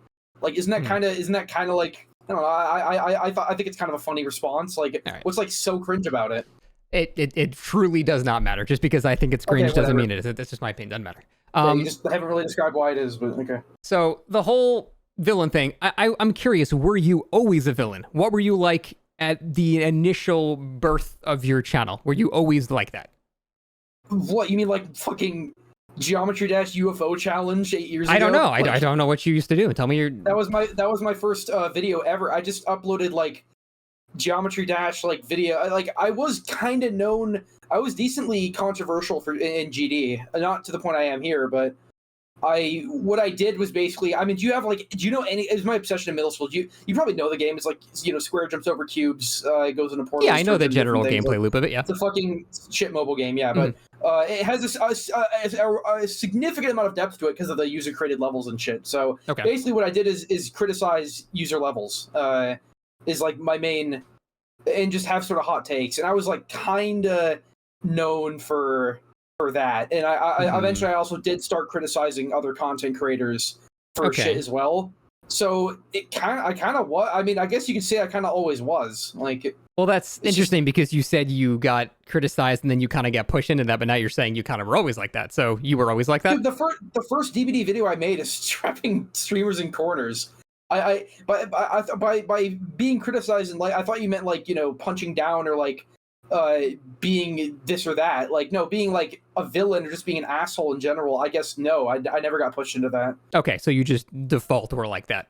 isn't that kind of like, I don't know. I think it's kind of a funny response. Like, what's like so cringe about it? It truly does not matter. Just because I think it's cringe doesn't mean it is. That's just my opinion. Doesn't matter. You just haven't really described why it is, but okay. So the whole villain thing, I'm curious. Were you always a villain? What were you like at the initial birth of your channel? Were you always like that? What, you mean like fucking Geometry Dash UFO challenge 8 years ago? I don't know. Like, I don't know what you used to do. Tell me your. That was my first video ever. I just uploaded like Geometry Dash like video. Like, I was kind of known. I was decently controversial in GD, not to the point I am here, but what I did was basically, I mean, do you know any? It was my obsession in middle school. You probably know the game. It's like, you know, square jumps over cubes, goes into portals. Yeah, I know the general gameplay loop of it. Yeah, it's a fucking shit mobile game. Yeah, but it has a significant amount of depth to it because of the user created levels and shit. So basically, what I did is criticize user levels. Is like my main, and just have sort of hot takes. And I was like kind of known for that, and I eventually I also did start criticizing other content creators for shit as well. So I mean, I guess you could say I kind of always was like. Well, that's interesting because you said you got criticized and then you kind of got pushed into that, but now you're saying you kind of were always like that. So you were always like that. Dude, the first DVD video I made is trapping streamers in corners. By being criticized, and like, I thought you meant like, you know, punching down or like being this or that. Like, no, being like a villain or just being an asshole in general. I guess no, I never got pushed into that. Okay, so you just default were like that.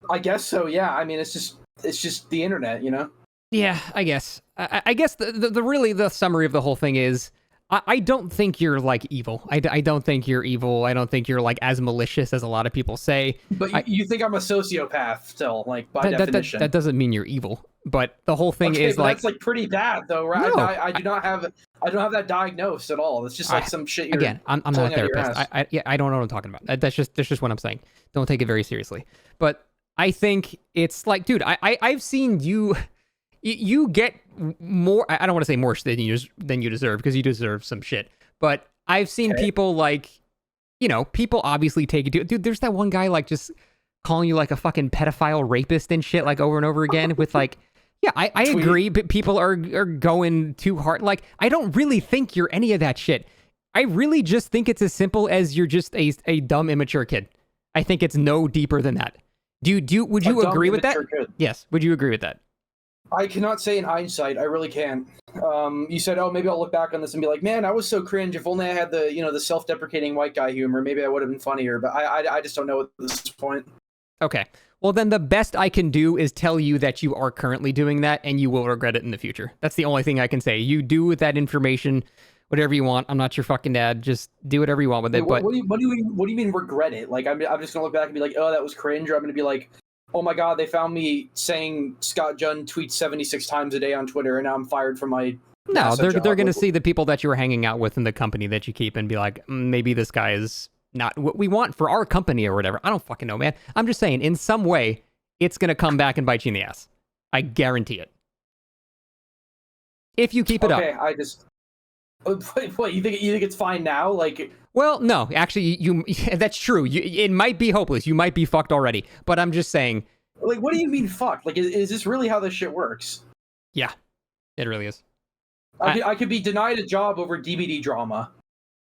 I guess so. Yeah. I mean, it's just the internet, you know. Yeah, I guess. I guess the really the summary of the whole thing is, I don't think you're like evil. I don't think you're evil. I don't think you're like as malicious as a lot of people say. But you think I'm a sociopath still, like by definition. That doesn't mean you're evil. But the whole thing is but like that's like pretty bad though, right? No, I do not have that diagnosed at all. It's just like some shit. Again, I'm not a therapist. I don't know what I'm talking about. That's just what I'm saying. Don't take it very seriously. But I think it's like, dude, I've seen you. You get more. I don't want to say more than you deserve, because you deserve some shit. But I've seen people like, people obviously take it. Dude, there's that one guy like just calling you like a fucking pedophile rapist and shit like over and over again with like, yeah, I agree, but people are going too hard. Like, I don't really think you're any of that shit. I really just think it's as simple as you're just a dumb, immature kid. I think it's no deeper than that. Would you agree with that? Kid. Yes. Would you agree with that? I cannot say in hindsight. I really can't. You said, "Oh, maybe I'll look back on this and be like, man, I was so cringe. If only I had the, the self-deprecating white guy humor, maybe I would have been funnier." But I just don't know at this point. Okay. Well, then the best I can do is tell you that you are currently doing that, and you will regret it in the future. That's the only thing I can say. You do with that information whatever you want. I'm not your fucking dad. Just do whatever you want with it. What do you mean regret it? Like I'm just gonna look back and be like, oh, that was cringe. Or I'm gonna be like, oh my god, they found me saying Scott Junn tweets 76 times a day on Twitter, and now I'm fired from my. No, they're going to see the people that you were hanging out with in the company that you keep and be like, maybe this guy is not what we want for our company or whatever. I don't fucking know, man. I'm just saying, in some way, it's going to come back and bite you in the ass. I guarantee it. If you keep it up. Okay, I just. What you think it's fine now? Like. Well, no, actually, that's true. It might be hopeless. You might be fucked already. But I'm just saying. Like, what do you mean fucked? Like, is this really how this shit works? Yeah, it really is. I could be denied a job over DVD drama.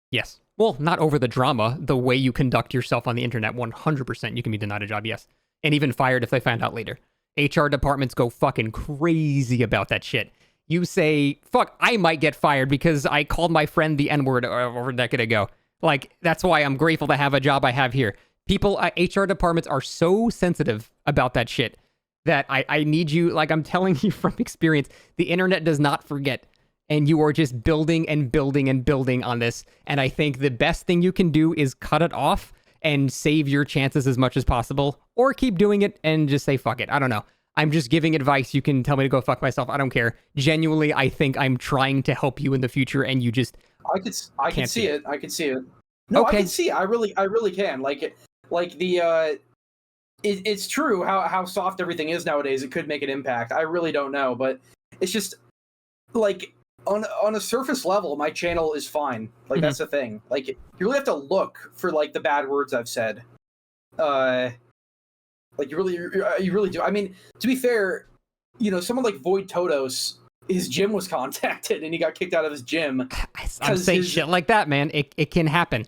Yes. Well, not over the drama. The way you conduct yourself on the internet, 100% you can be denied a job, yes. And even fired if they find out later. HR departments go fucking crazy about that shit. You say, fuck, I might get fired because I called my friend the N-word over a decade ago. Like, that's why I'm grateful to have a job I have here. People, HR departments are so sensitive about that shit that I need you, like I'm telling you from experience, the internet does not forget. And you are just building and building and building on this. And I think the best thing you can do is cut it off and save your chances as much as possible. Or keep doing it and just say, fuck it. I don't know. I'm just giving advice. You can tell me to go fuck myself. I don't care. Genuinely, I think I'm trying to help you in the future, and you just I can see it. I can see it. No, okay. I can see it. I really can. It's true how soft everything is nowadays. It could make an impact. I really don't know, but it's just like on a surface level, my channel is fine. Like that's the thing. Like you really have to look for like the bad words I've said. Like you really do. I mean, to be fair, someone like Void Totos, his gym was contacted and he got kicked out of his gym. I'm saying shit like that, man. It can happen.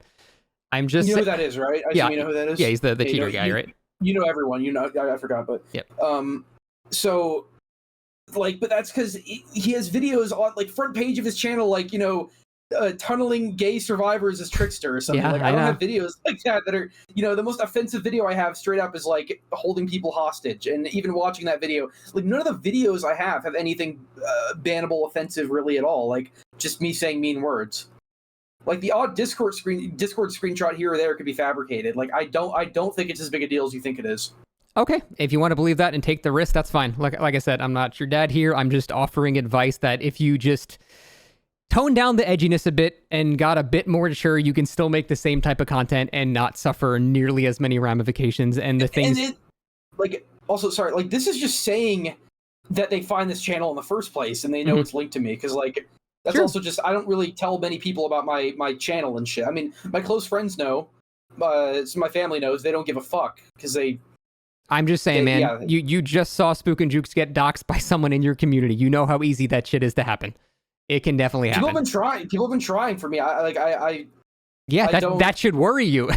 I'm just. You know who that is, right? Yeah. You know who that is? Yeah, he's the cheater guy, right? You know everyone. I forgot, but yep. So, like, but that's because he has videos on like front page of his channel, like tunneling gay survivors as trickster or something. Yeah, like I don't have videos like that are the most offensive video I have straight up is like holding people hostage, and even watching that video, like none of the videos I have anything bannable, offensive really at all. Like just me saying mean words. Like the odd Discord screenshot here or there could be fabricated. Like I don't think it's as big a deal as you think it is. Okay, if you want to believe that and take the risk, that's fine. Like I said, I'm not your dad here. I'm just offering advice that if you just tone down the edginess a bit and got a bit more sure, you can still make the same type of content and not suffer nearly as many ramifications and the things. And also, sorry, like this is just saying that they find this channel in the first place and they know it's linked to me, because like that's also just, I don't really tell many people about my channel and shit. I mean, my close friends know, so my family knows. They don't give a fuck because I'm just saying, man, yeah. You just saw Spook and Jukes get doxxed by someone in your community. You know how easy that shit is to happen. It can definitely happen. People have been trying for me. That should worry you.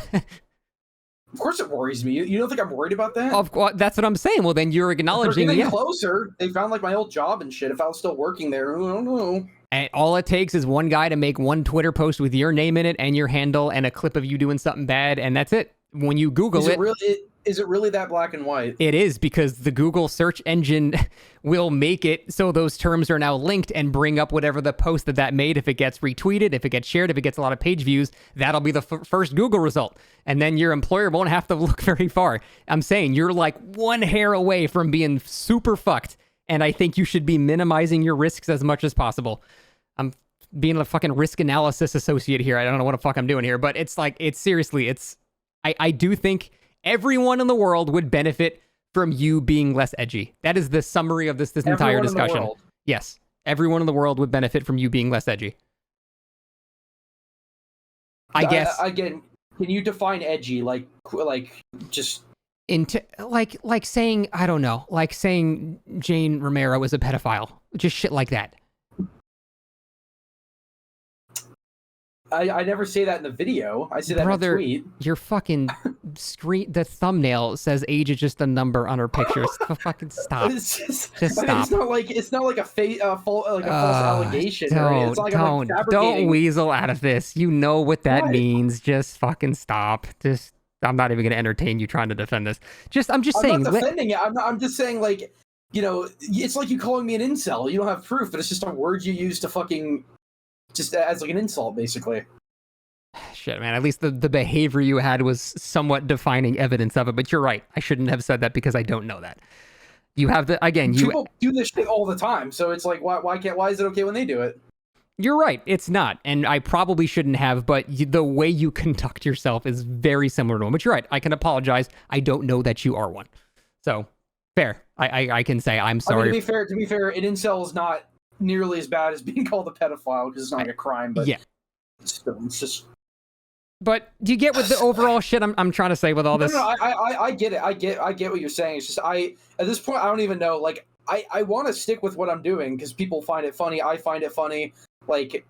Of course it worries me. You don't think I'm worried about that? Of course, that's what I'm saying. Well, then you're acknowledging. They're getting closer. They found like my old job and shit. If I was still working there, I don't know. And all it takes is one guy to make one Twitter post with your name in it and your handle and a clip of you doing something bad, and that's it. When you Google really that black and white? It is, because the Google search engine will make it so those terms are now linked and bring up whatever the post that made. If it gets retweeted, if it gets shared, if it gets a lot of page views, that'll be the first Google result. And then your employer won't have to look very far. I'm saying you're like one hair away from being super fucked. And I think you should be minimizing your risks as much as possible. I'm being a fucking risk analysis associate here. I don't know what the fuck I'm doing here, but it's like, it's seriously, I do think everyone in the world would benefit from you being less edgy. That is the summary of this entire discussion. Yes. Everyone in the world would benefit from you being less edgy. I guess. Again, can you define edgy? Like just... like saying, I don't know, like saying Jane Romero is a pedophile. Just shit like that. I never say that in the video. I say that in the tweet. Your fucking screen, the thumbnail says age is just a number on her pictures. Fucking stop. Just stop. I mean, it's not like a false allegation. It's like Don't weasel out of this. You know what that means. Just fucking stop. I'm not even going to entertain you trying to defend this. I'm just saying. I'm not defending it. I'm just saying, like, it's like you calling me an incel. You don't have proof, but it's just a word you use to fucking... just as like an insult, basically. Shit, man. At least the behavior you had was somewhat defining evidence of it. But you're right. I shouldn't have said that because I don't know that. You have people do this shit all the time, so it's like, why is it okay when they do it? You're right. It's not, and I probably shouldn't have. But the way you conduct yourself is very similar to one. But you're right. I can apologize. I don't know that you are one. So fair. I can say I'm sorry. I mean, to be fair, an incel is not nearly as bad as being called a pedophile because it's not like a crime, but yeah, it's just. But do you get what the overall shit I'm trying to say with all this? No, I get it. I get what you're saying. It's just at this point I don't even know. Like I want to stick with what I'm doing because people find it funny. I find it funny. Like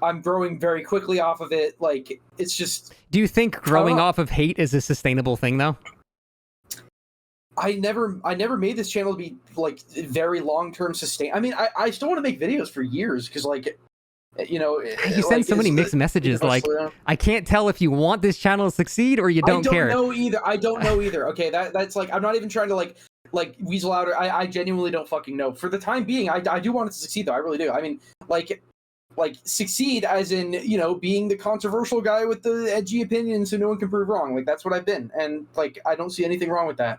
I'm growing very quickly off of it. Like it's just. Do you think growing off of hate is a sustainable thing though? I never made this channel to be like very long-term sustain. I mean, I still want to make videos for years because like, you send so many mixed messages. Like, I can't tell if you want this channel to succeed or you don't care. I don't know either. Okay, that's like, I'm not even trying to like weasel out. I genuinely don't fucking know. For the time being, I do want it to succeed though. I really do. I mean, like succeed as in, being the controversial guy with the edgy opinions so no one can prove wrong. Like that's what I've been. And like, I don't see anything wrong with that.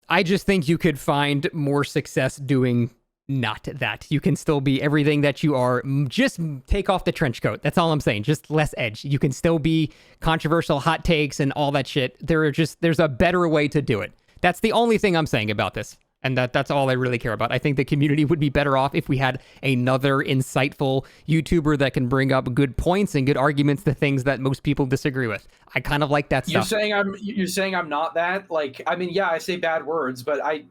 I just think you could find more success doing not that. You can still be everything that you are. Just take off the trench coat. That's all I'm saying. Just less edge. You can still be controversial, hot takes, and all that shit. There's a better way to do it. That's the only thing I'm saying about this. And that's all I really care about. I think the community would be better off if we had another insightful YouTuber that can bring up good points and good arguments to things that most people disagree with. I kind of like that stuff. You're saying I'm not that? Like, I mean, yeah, I say bad words, but I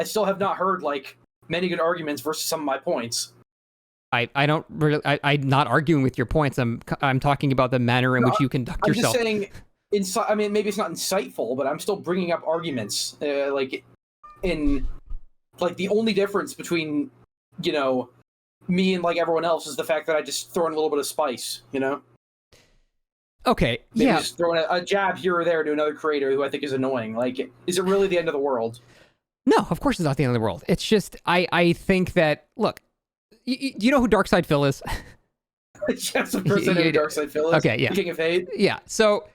still have not heard like many good arguments versus some of my points. I don't really. I'm not arguing with your points. I'm talking about the manner in which you conduct yourself. I'm just saying. I mean, maybe it's not insightful, but I'm still bringing up arguments. In like the only difference between me and like everyone else is the fact that I just throw in a little bit of spice, Okay, maybe yeah. Just throwing a jab here or there to another creator who I think is annoying. Like, is it really the end of the world? No, of course it's not the end of the world. It's just I think that look, you know who Darkside Phil is? Yes, of course I know who Darkside Phil is. Okay, yeah, the King of Hate. Yeah, so.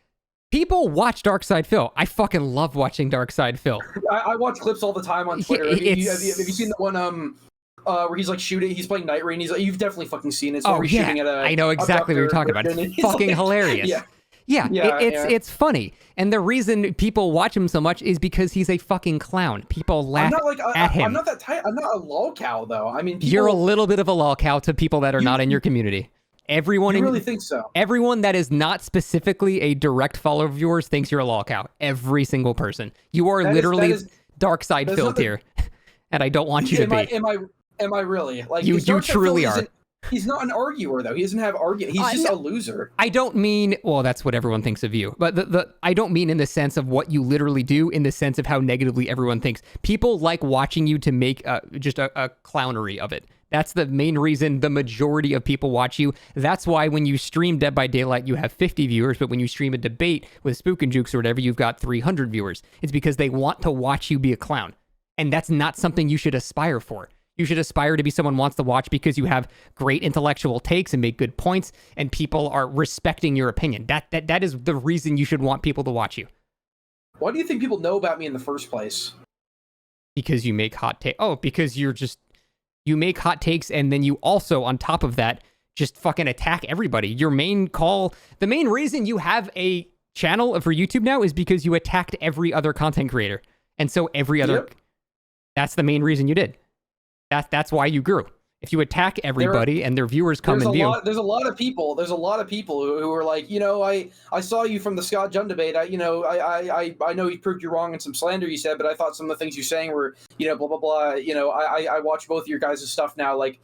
People watch Darkside Phil. I fucking love watching Darkside Phil. I watch clips all the time on Twitter. Have you seen the one where he's like shooting? He's playing Night Rain. You've definitely fucking seen it. So he's shooting at I know exactly what you're talking about. It's fucking hilarious. Yeah. It's funny. And the reason people watch him so much is because he's a fucking clown. People laugh at him. I'm not that tight. I'm not a lolcow though. I mean, you're a little bit of a lolcow to people that are not in your community. Everyone you really think so? Everyone that is not specifically a direct follower of yours thinks you're a lolcow. Every single person. You are literally Darkside Phil here, and I don't want you to be. Am I really? Like you truly are. He's not an arguer though. He doesn't have argument. He's just No, a loser. I don't mean, well, that's what everyone thinks of you, but I don't mean in the sense of what you literally do, in the sense of how negatively everyone thinks. People like watching you to make just a clownery of it. That's the main reason the majority of people watch you. That's why when you stream Dead by Daylight, you have 50 viewers, but when you stream a debate with Spook and Jukes or whatever, you've got 300 viewers. It's because they want to watch you be a clown. And that's not something you should aspire for. You should aspire to be someone who wants to watch because you have great intellectual takes and make good points, and people are respecting your opinion. That is the reason you should want people to watch you. Why do you think people know about me in the first place? Because you make hot takes. Oh, because you make hot takes, and then you also, on top of that, just fucking attack everybody. Your main call, the main reason you have a channel for YouTube now is because you attacked every other content creator. And so every other, that's the main reason you did. That's why you grew. If you attack everybody and their viewers come and view. There's a lot of people who are like, I saw you from the Scott Jun debate. I know you proved you wrong in some slander you said, but I thought some of the things you're saying were, blah, blah, blah. I watch both of your guys' stuff now, like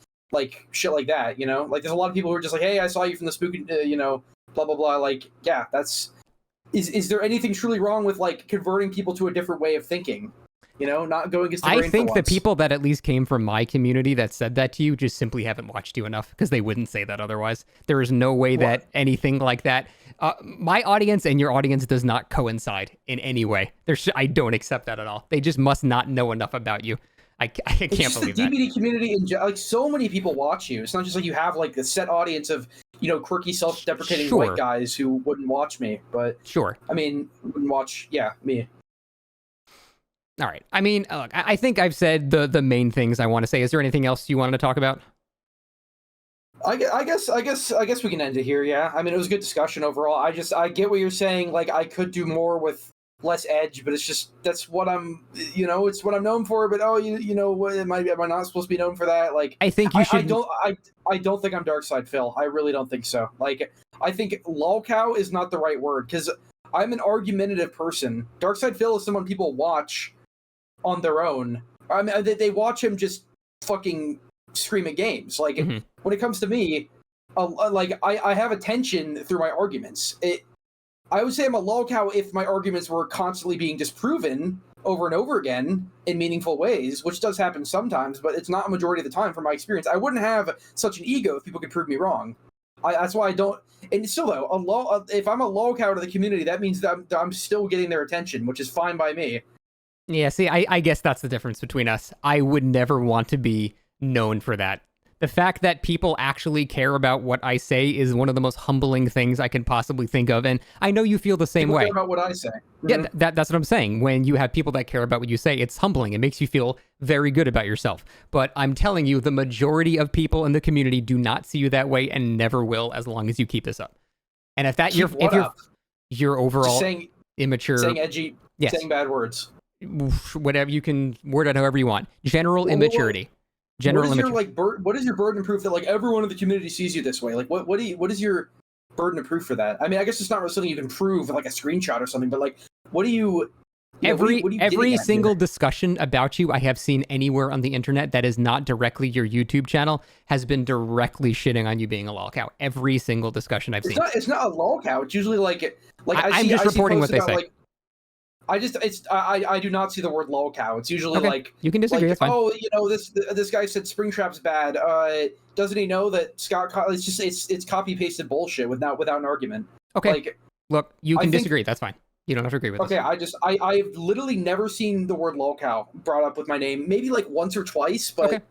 shit like that, Like there's a lot of people who are just like, hey, I saw you from the Spook, blah, blah, blah. Like, yeah, is there anything truly wrong with like converting people to a different way of thinking? Not going against the grain. I think the people that at least came from my community that said that to you just simply haven't watched you enough, because they wouldn't say that otherwise. There is no way that anything like that. My audience and your audience does not coincide in any way. I don't accept that at all. They just must not know enough about you. I can't believe that. The DBD community, like so many people watch you. It's not just like you have like the set audience of quirky, self-deprecating white guys who wouldn't watch me, but I mean, wouldn't watch me. All right. I mean, look, I think I've said the main things I want to say. Is there anything else you wanted to talk about? I guess we can end it here. Yeah. I mean, it was a good discussion overall. I get what you're saying. Like, I could do more with less edge, but it's just that's what I'm. It's what I'm known for. But what am I not supposed to be known for that? Like, I think you should. I don't think I'm Dark Side Phil. I really don't think so. Like, I think lolcow is not the right word, because I'm an argumentative person. Dark Side Phil is someone people watch on their own. I mean, they watch him just fucking scream at games. Like, when it comes to me, I have attention through my arguments. I would say I'm a lolcow if my arguments were constantly being disproven over and over again in meaningful ways, which does happen sometimes, but it's not a majority of the time from my experience. I wouldn't have such an ego if people could prove me wrong. That's why I don't. And still, though, if I'm a lolcow to the community, that means that I'm still getting their attention, which is fine by me. Yeah, see, I guess that's the difference between us. I would never want to be known for that. The fact that people actually care about what I say is one of the most humbling things I can possibly think of, and I know you feel the same way. Care about what I say. Yeah, that's what I'm saying. When you have people that care about what you say, it's humbling. It makes you feel very good about yourself. But I'm telling you, the majority of people in the community do not see you that way and never will, as long as you keep this up. And if you're overall immature, saying edgy, saying bad words. Whatever, you can word it however you want. General immaturity. What is your burden of proof that like everyone in the community sees you this way? Like what is your burden of proof for that? I mean, I guess it's not really something you can prove like a screenshot or something, but like what do you every single discussion about you I have seen anywhere on the internet that is not directly your YouTube channel has been directly shitting on you being a lolcow. Every single discussion I've seen. It's not a lolcow. It's usually like I'm just reporting what they say. I do not see the word lolcow. It's usually like you can disagree. That's fine. Oh, this guy said Springtrap's bad. Doesn't he know that Scott? It's copy pasted bullshit without an argument. Okay. Look, you can disagree. That's fine. You don't have to agree with us. Okay. I've literally never seen the word lolcow brought up with my name. Maybe like once or twice, but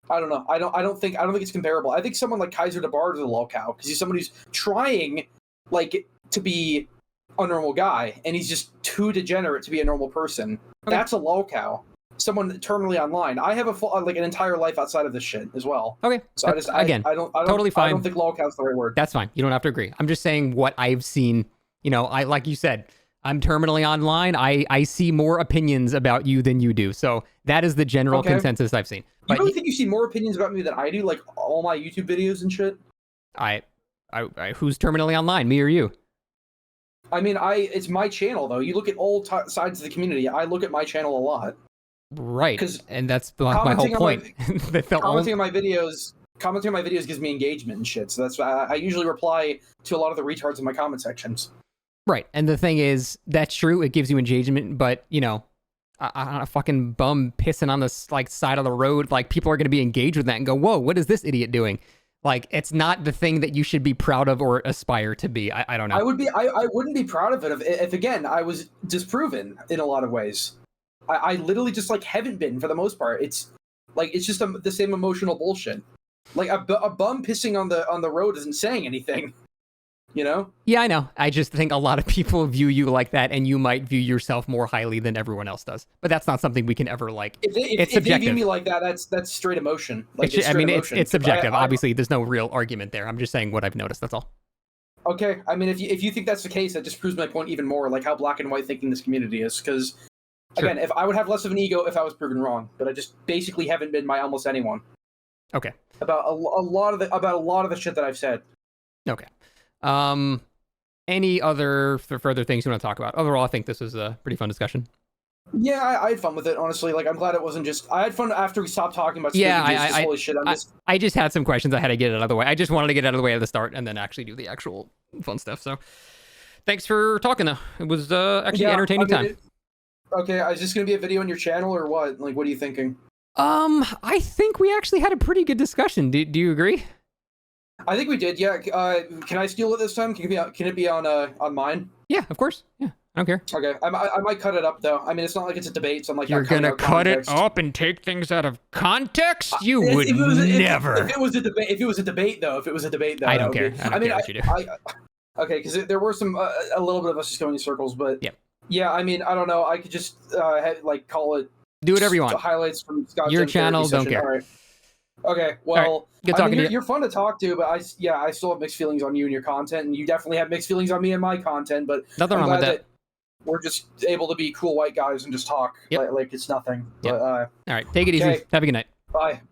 I don't know. I don't think it's comparable. I think someone like Kaiser DeBard is a lolcow because he's someone who's trying like to be a normal guy, and he's just too degenerate to be a normal person. That's a lolcow. Someone terminally online. I have an entire life outside of this shit as well. Okay. So I don't totally fine. I don't think lolcow's the right word. That's fine. You don't have to agree. I'm just saying what I've seen. I like you said, I'm terminally online. I see more opinions about you than you do. So that is the general consensus I've seen. But you really think you see more opinions about me than I do? Like all my YouTube videos and shit? I who's terminally online, me or you? I mean, it's my channel, though. You look at all sides of the community. I look at my channel a lot. Right. And that's my whole point. Commenting on my videos commenting on my videos gives me engagement and shit. So that's why I usually reply to a lot of the retards in my comment sections. Right. And the thing is, that's true. It gives you engagement, but you know, a fucking bum pissing on the like side of the road, like people are going to be engaged with that and go, whoa, what is this idiot doing? Like, it's not the thing that you should be proud of or aspire to be. I don't know. I wouldn't be proud of it if again, I was disproven in a lot of ways. I literally just like haven't been for the most part. It's like, it's just the same emotional bullshit. Like a bum pissing on the road isn't saying anything. You know? Yeah, I know. I just think a lot of people view you like that, and you might view yourself more highly than everyone else does. But that's not something we can ever like. If they view me like that, that's straight emotion. Like, it's subjective. Obviously, there's no real argument there. I'm just saying what I've noticed. That's all. Okay. I mean, if you think that's the case, that just proves my point even more. Like how black and white thinking this community is. Because again, if I would have less of an ego if I was proven wrong, but I just basically haven't been by almost anyone. Okay. About a lot of the shit that I've said. Okay. Any other further things you want to talk about? Overall, I think this was a pretty fun discussion. Yeah, I had fun with it, honestly. Like, I'm glad it wasn't just... I had fun after we stopped talking about... Holy shit, I just had some questions I had to get out of the way. I just wanted to get out of the way at the start and then actually do the actual fun stuff. So, thanks for talking, though. It was actually entertaining time. Okay, is this going to be a video on your channel or what? Like, what are you thinking? I think we actually had a pretty good discussion. Do you agree? I think we did, yeah. Can I steal it this time? Can it be on mine? Yeah, of course. Yeah, I don't care. Okay, I might cut it up though. I mean, it's not like it's a debate, so I'm like, you're gonna cut it up and take things out of context? You would never. If it was a debate though, I don't care. I don't care what you do. Okay, because there were some a little bit of us just going in circles, but yeah. I mean, I don't know. I could just like call it. Do whatever you want. Highlights from Scott's your channel. Don't care. All right. Okay, well, good talking to you. You're fun to talk to, but I still have mixed feelings on you and your content, and you definitely have mixed feelings on me and my content. But nothing wrong with that. We're just able to be cool white guys and just talk like it's nothing. Yep. But, all right, take it easy. Have a good night. Bye.